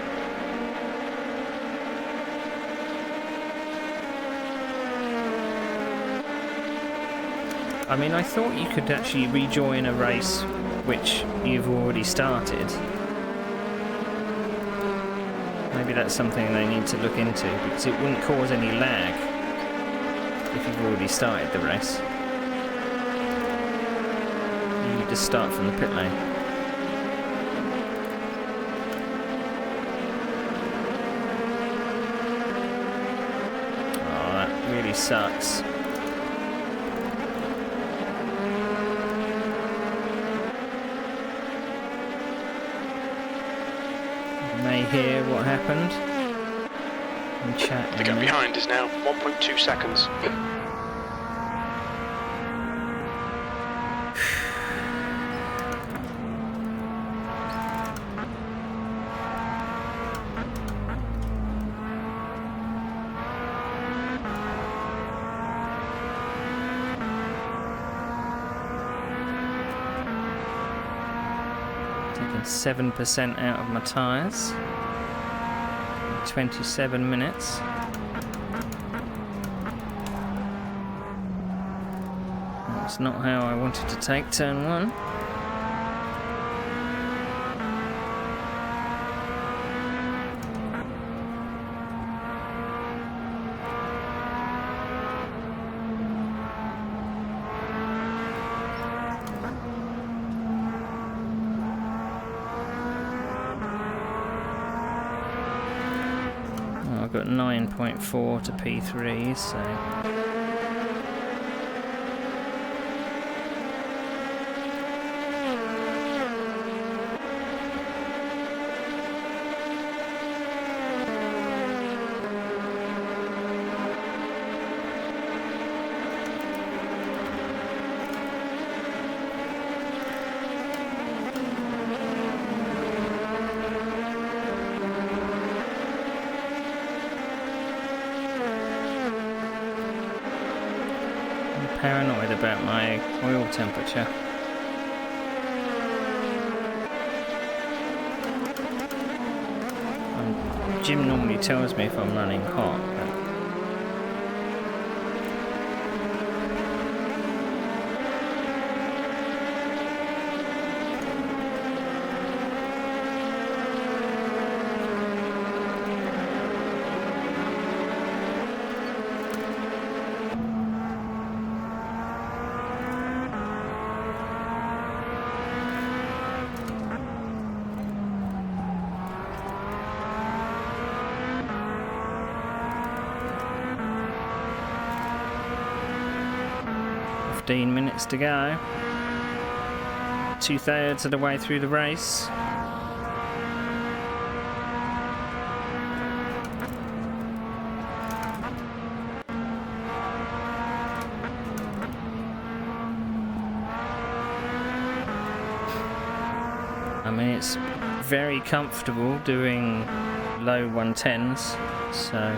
I mean, I thought you could actually rejoin a race which you've already started. Maybe that's something they need to look into, because it wouldn't cause any lag if you've already started the race. You just start from the pit lane. Oh, that really sucks. May hear what happened in chat. The gap behind is now 1.2 seconds. Taking 7% out of my tyres. 27 minutes. That's not how I wanted to take turn 1. I've got 9.4 to P3, so... paranoid about my oil temperature. Jim normally tells me if I'm running hot. But 15 minutes to go. 2/3 of the way through the race. I mean, it's very comfortable doing low 110s, so...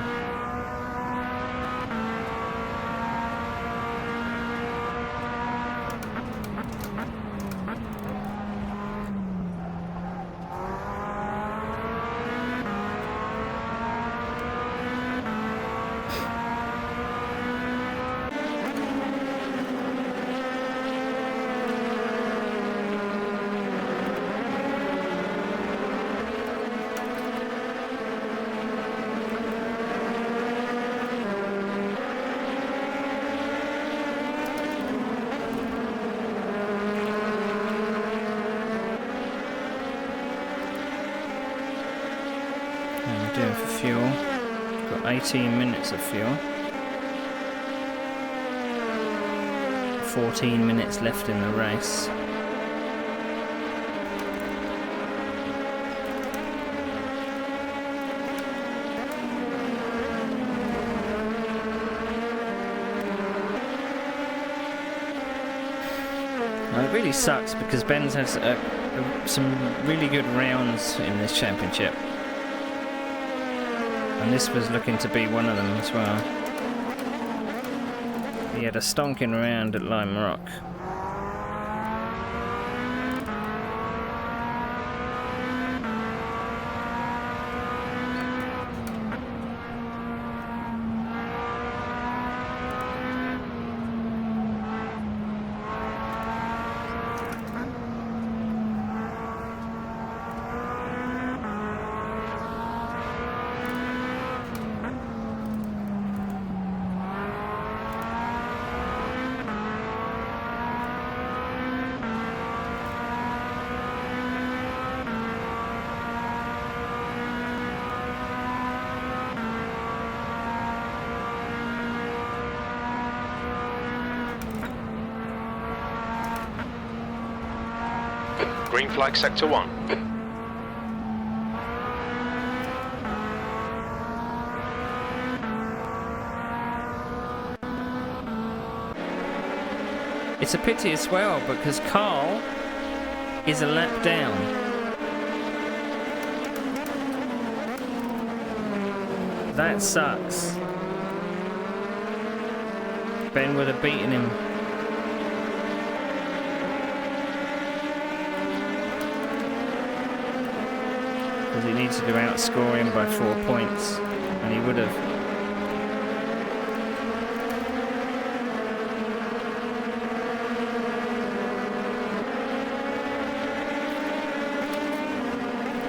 I'm doing for fuel. Got 18 minutes of fuel. 14 minutes left in the race. It really sucks because Ben's has some really good rounds in this championship. And this was looking to be one of them as well. He had a stonking round at Lime Rock. Green flag sector 1. It's a pity as well because Carl is a lap down. That sucks. Ben would have beaten him. Because he needed to outscore him by 4 points, and he would have.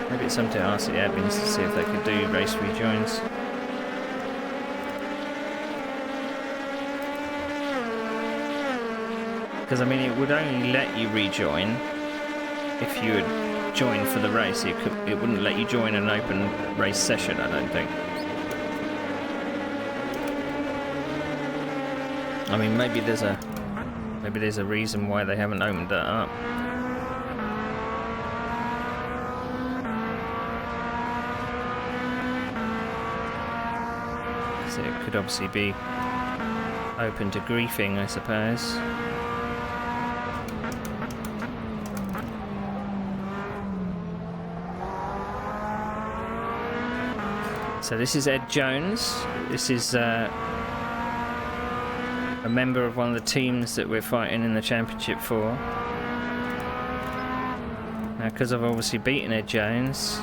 Maybe it's something to ask the admins to see if they could do race rejoins. Because I mean, it would only let you rejoin if you had joined for the race. It wouldn't let you join an open race session, I don't think. I mean, maybe there's a reason why they haven't opened that up. So it could obviously be open to griefing, I suppose. So this is Ed Jones. This is a member of one of the teams that we're fighting in the championship for. Now, because I've obviously beaten Ed Jones,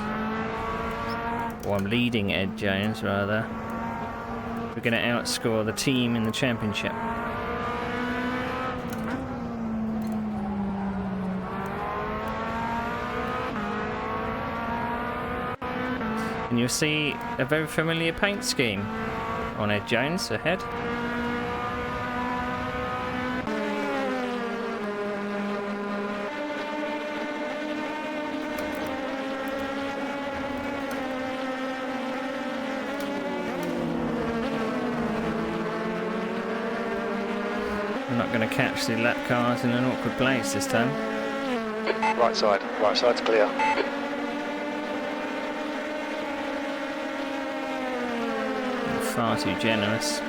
or I'm leading Ed Jones rather, we're going to outscore the team in the championship. And you'll see a very familiar paint scheme on Ed Jones ahead. I'm not going to catch the lap cars in an awkward place this time. Right side's clear. Far too generous.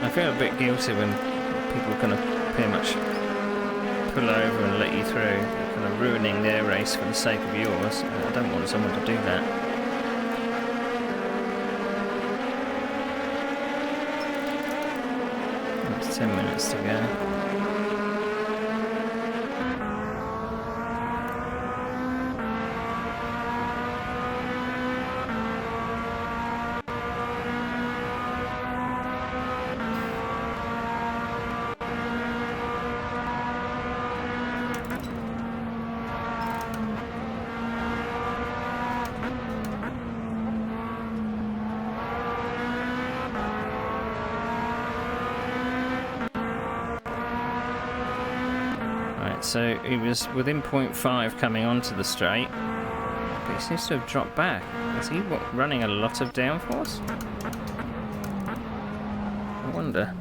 I feel a bit guilty when people kind of pretty much pull over and let you through, kind of ruining their race for the sake of yours. I don't want someone to do that. 10 minutes to go. So he was within 0.5 coming onto the straight, but he seems to have dropped back. Is he running a lot of downforce? I wonder.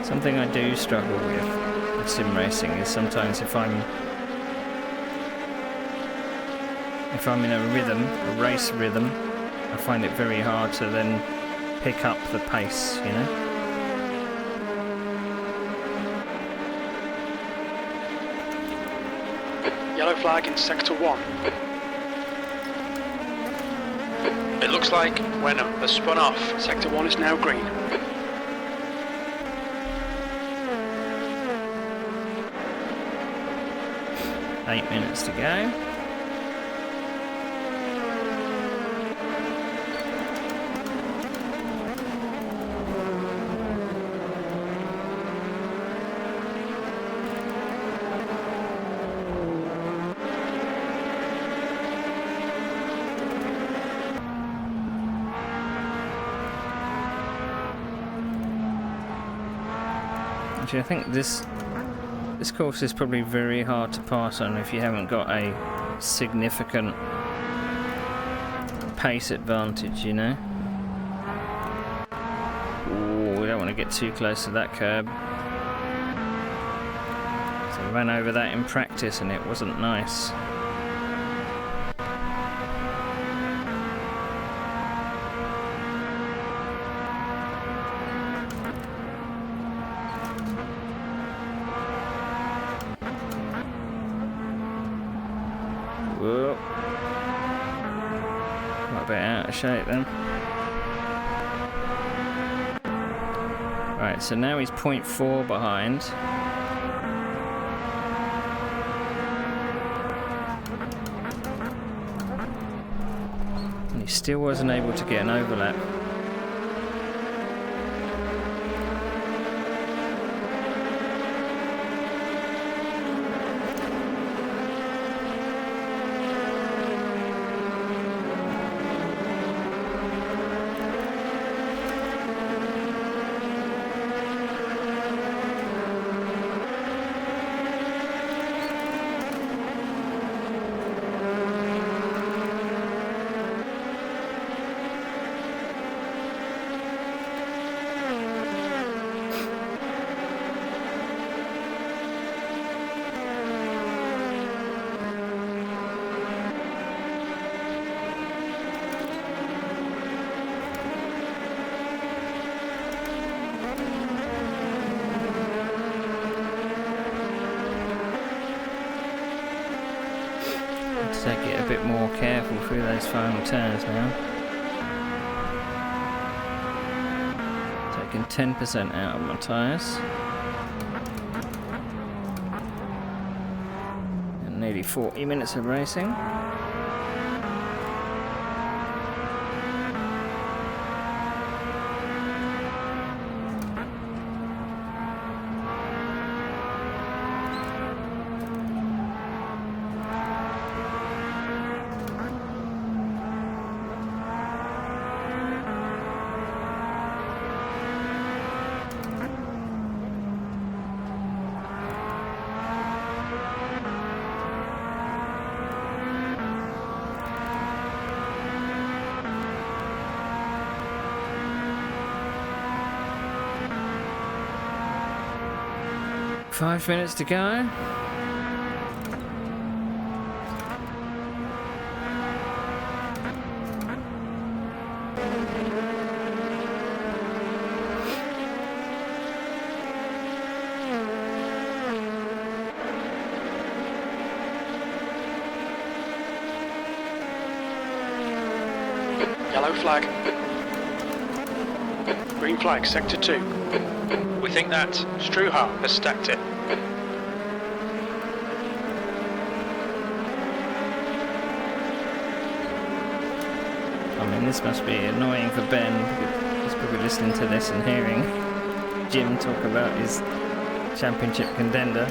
Something I do struggle with sim racing is sometimes if I'm in a rhythm, a race rhythm, I find it very hard to then pick up the pace, you know? Yellow flag in sector 1. It looks like Wenham has spun off. Sector 1 is now green. Eight minutes to go. Actually, I think this course is probably very hard to pass on if you haven't got a significant pace advantage, you know? Ooh, we don't want to get too close to that curb. So I ran over that in practice and it wasn't nice. Whoa. Got a bit out of shape then. Right, so now he's 0.4 behind. And he still wasn't able to get an overlap. So get a bit more careful through those final turns now. Taking 10% out of my tyres. And nearly 40 minutes of racing. Five minutes to go. Yellow flag. Green flag, sector 2. We think that Struha has stacked it. I mean, this must be annoying for Ben. He's probably listening to this and hearing Jim talk about his championship contender.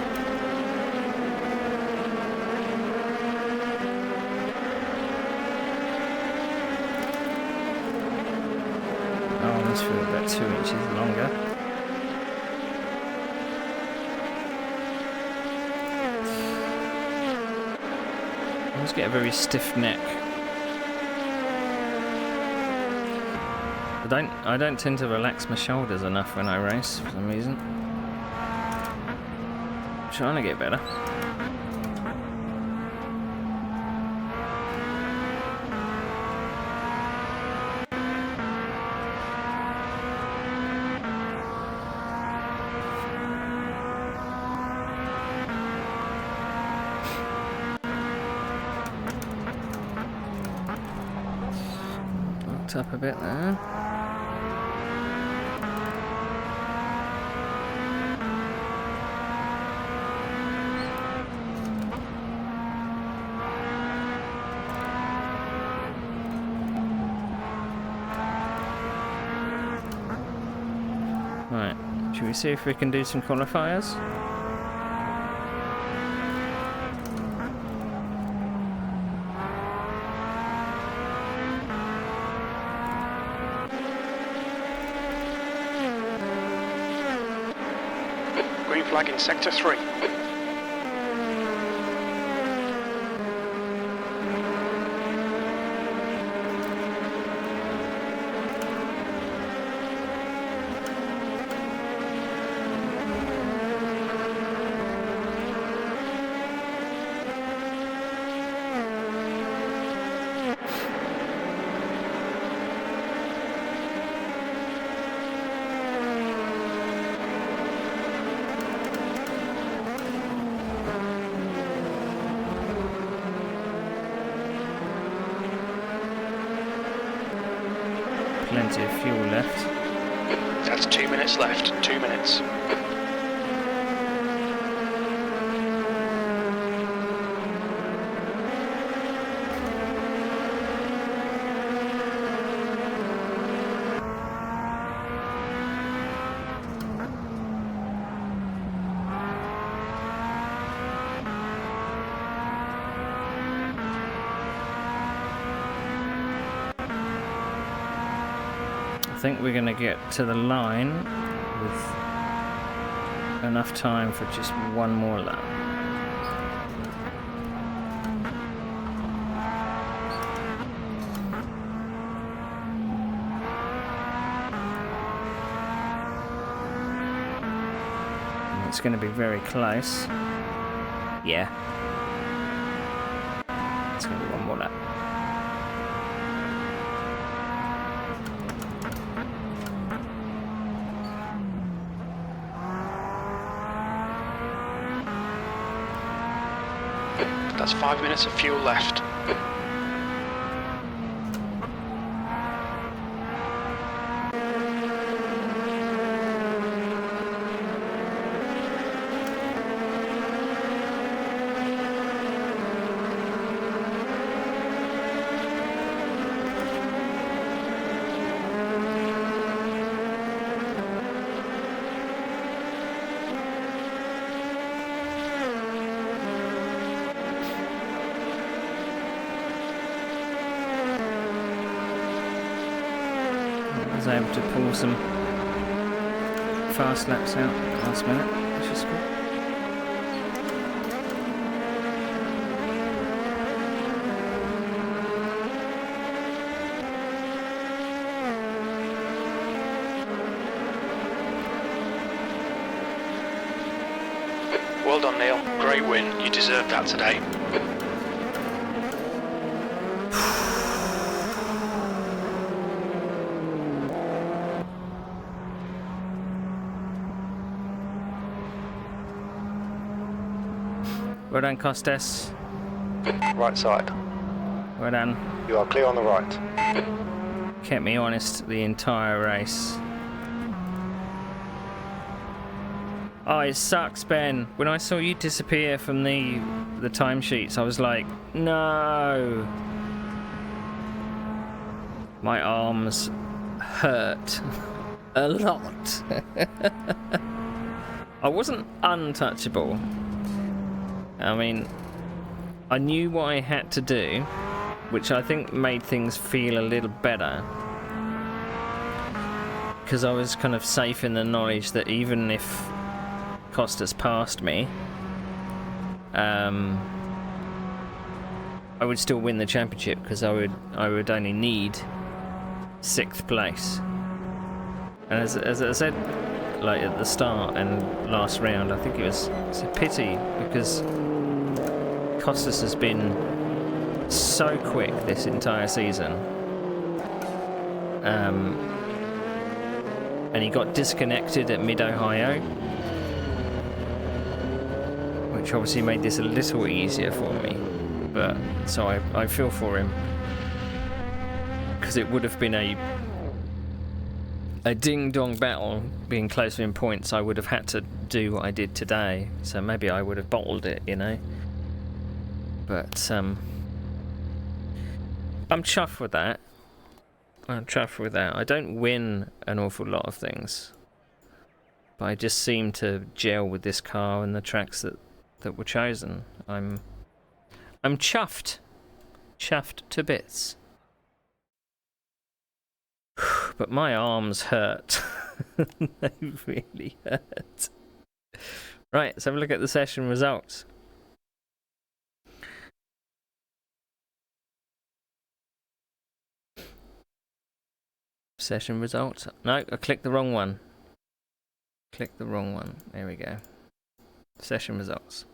Oh, this feels about 2 inches longer. I always get a very stiff neck. I don't tend to relax my shoulders enough when I race for some reason. trying to get better. Locked up a bit there. Right, should we see if we can do some qualifiers? Green flag in sector 3. Plenty of fuel left. That's 2 minutes left. 2 minutes. I think we're going to get to the line with enough time for just one more lap. And it's going to be very close. Yeah. It's going to be one more lap. That's 5 minutes of fuel left. I was able to pull some fast laps out last minute, which is good. Well done, Neil. Great win. You deserved that today. Well done, Costas. Right side. Well done. You are clear on the right. Kept me honest the entire race. Oh, it sucks, Ben. When I saw you disappear from the timesheets, I was like, no. My arms hurt a lot. I wasn't untouchable. I mean, I knew what I had to do, which I think made things feel a little better. Because I was kind of safe in the knowledge that even if Costas passed me, I would still win the championship because I would only need 6th place. And as I said like at the start and last round. I think it's a pity because Costas has been so quick this entire season. And he got disconnected at Mid-Ohio, which obviously made this a little easier for me. But so I feel for him, because it would have been a ding-dong battle, being closer in points. I would have had to do what I did today, so maybe I would have bottled it, you know. But I'm chuffed with that. I don't win an awful lot of things, but I just seem to gel with this car and the tracks that were chosen. I'm chuffed to bits. But my arms hurt. They really hurt. Right, let's have a look at the session results. Session results. No, I clicked the wrong one. There we go. Session results.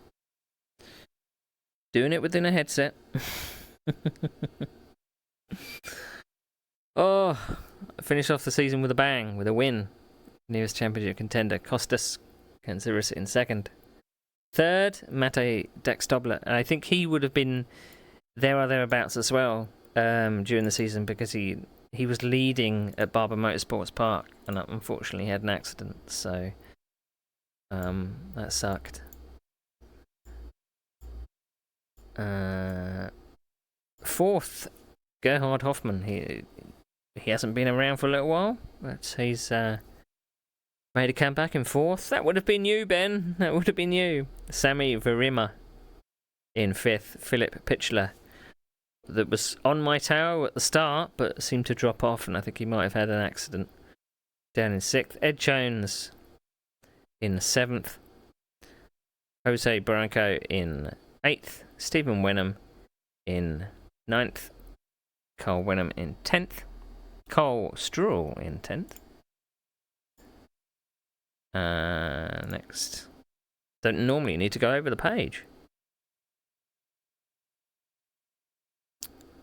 Doing it within a headset. Oh, I finished off the season with a bang, with a win. Nearest championship contender, Costas Kantsiris in second. Third, Mate Dextobler. And I think he would have been there or thereabouts as well during the season, because he was leading at Barber Motorsports Park and unfortunately had an accident, so that sucked. Fourth, Gerhard Hoffman. He hasn't been around for a little while, but he's made a comeback in fourth. That would have been you, Ben. That would have been you. Sami Verima in fifth. Philip Pitchler, that was on my tower at the start, but seemed to drop off, and I think he might have had an accident, down in sixth. Ed Jones in seventh. Jose Branco in eighth. Stephen Wenham in ninth. Carl Wenham in 10th. Cole Stroll in 10th. Next. Don't normally need to go over the page.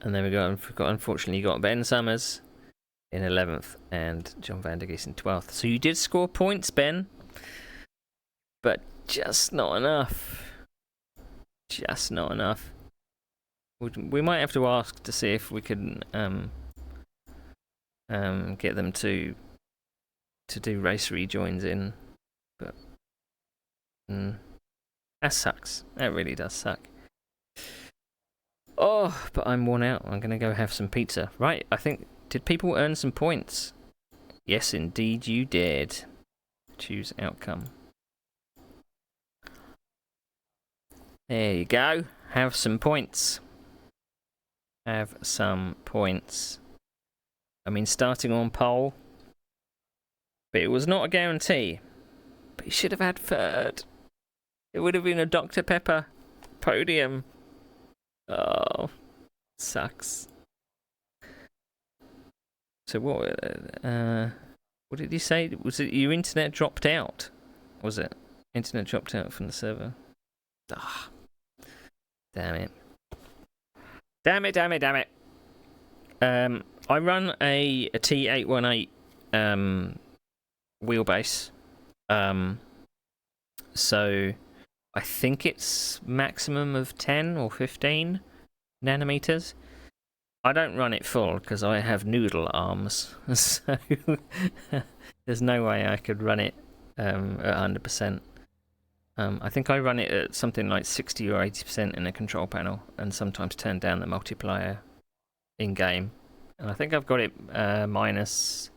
And then we got, unfortunately, you got Ben Summers in 11th and John Van der Geest in 12th. So you did score points, Ben, but just not enough. Just not enough. We might have to ask to see if we can get them to do race rejoins in, but that sucks. That really does suck. Oh, but I'm worn out. I'm gonna go have some pizza. Right, I think, did people earn some points? Yes, indeed you did. Choose outcome. There you go. Have some points. Have some points. I mean, starting on pole, but it was not a guarantee. But he should have had third. It would have been a Dr. Pepper podium. Oh, sucks. So what did he say? Was it your internet dropped out? Was it? Internet dropped out from the server. Ah, damn it. Damn it. I run a T818 wheelbase. So I think it's maximum of 10 or 15 nanometers. I don't run it full because I have noodle arms, so there's no way I could run it at 100%. I think I run it at something like 60 or 80% in the control panel, and sometimes turn down the multiplier in game. And I think I've got it minus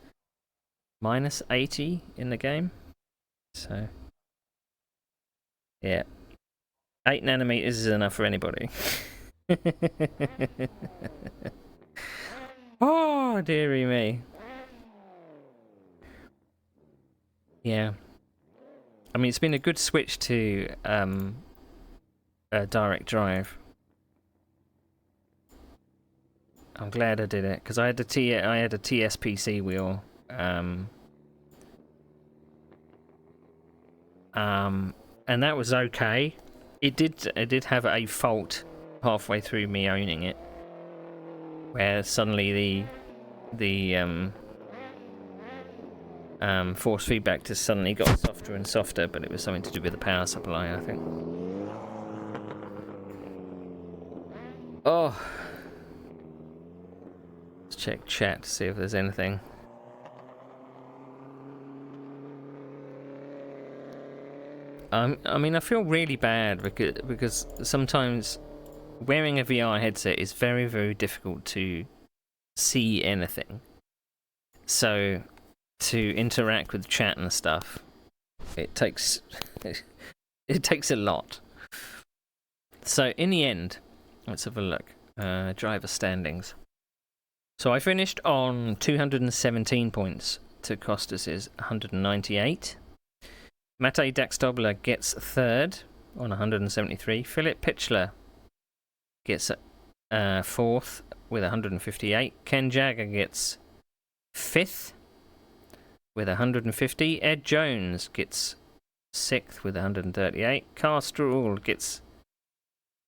80 in the game. So yeah, 8 nanometers is enough for anybody. Oh, dearie me. Yeah. I mean, it's been a good switch to direct drive. I'm glad I did it, because I had a TSPC wheel and that was okay. It did have a fault halfway through me owning it, where suddenly the force feedback just suddenly got softer and softer, but it was something to do with the power supply, I think. Oh, let's check chat to see if there's anything. I mean, I feel really bad because sometimes wearing a VR headset is very, very difficult to see anything. So to interact with chat and stuff, it takes a lot. So in the end, let's have a look. Driver standings. So I finished on 217 points to Costas's 198. Mate Daxdobler gets third on 173. Philip Pitchler gets fourth with 158. Ken Jagger gets fifth with 150. Ed Jones gets sixth with 138. Carl Struhl gets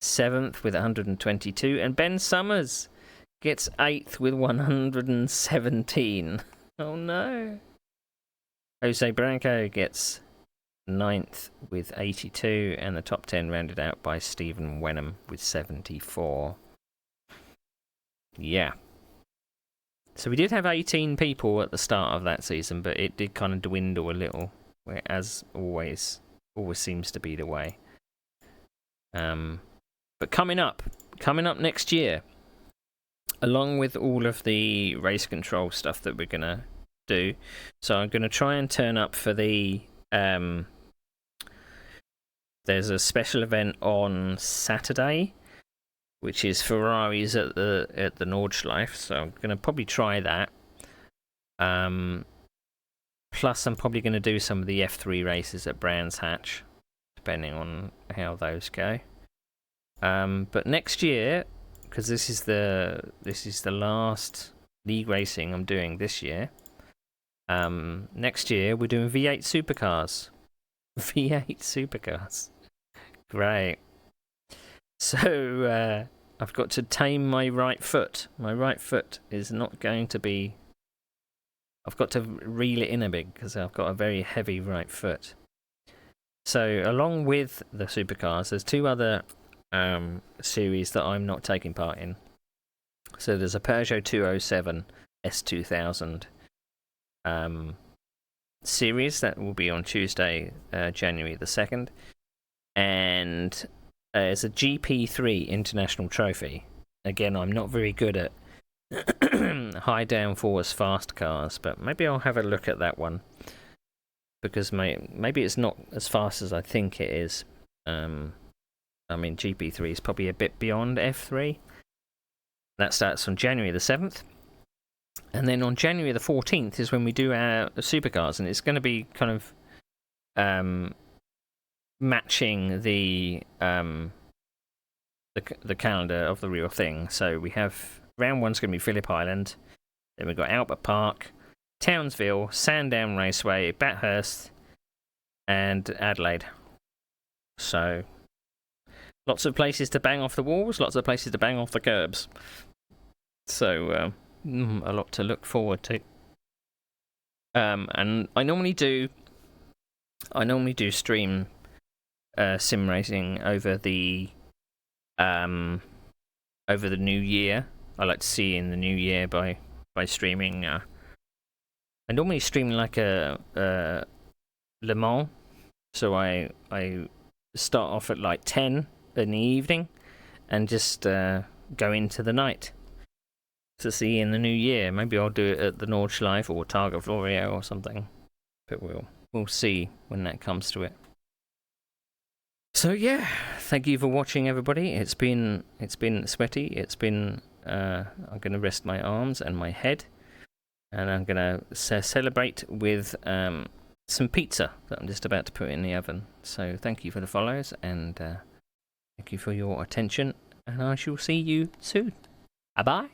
seventh with 122. And Ben Summers gets eighth with 117. Oh no. Jose Branco gets ninth with 82, and the top 10 rounded out by Stephen Wenham with 74. Yeah. So we did have 18 people at the start of that season, but it did kind of dwindle a little, where, as always seems to be the way. But coming up next year, along with all of the race control stuff that we're gonna do, so I'm gonna try and turn up for the there's a special event on Saturday, which is Ferraris at the Nordschleife, so I'm going to probably try that. Plus, I'm probably going to do some of the F3 races at Brands Hatch, depending on how those go. But next year, because this is the last league racing I'm doing this year. Next year we're doing V8 supercars. V8 supercars. Great. So I've got to tame my right foot. My right foot is not going to be... I've got to reel it in a bit because I've got a very heavy right foot. So along with the supercars, there's two other series that I'm not taking part in. So there's a Peugeot 207 S2000 series that will be on Tuesday, January the 2nd, and it's a GP3 International Trophy. Again, I'm not very good at high downforce fast cars, but maybe I'll have a look at that one, because maybe it's not as fast as I think it is. I mean, GP3 is probably a bit beyond F3. That starts on January the 7th. And then on January the 14th is when we do our supercars, and it's going to be kind of matching the calendar of the real thing. So we have round one's going to be Phillip Island, then we've got Albert Park, Townsville, Sandown Raceway, Bathurst, and Adelaide. So lots of places to bang off the walls, lots of places to bang off the curbs. So a lot to look forward to. And I normally do stream sim racing over the new year. I like to see in the new year by streaming. I normally stream like a Le Mans, so I start off at like 10 in the evening and just go into the night to see in the new year. Maybe I'll do it at the Nordschleife or Targa Florio or something, but we'll see when that comes to it. So yeah, thank you for watching, everybody. It's been sweaty. It's been I'm going to rest my arms and my head, and I'm going to celebrate with some pizza that I'm just about to put in the oven. So thank you for the follows, and thank you for your attention, and I shall see you soon. Bye bye.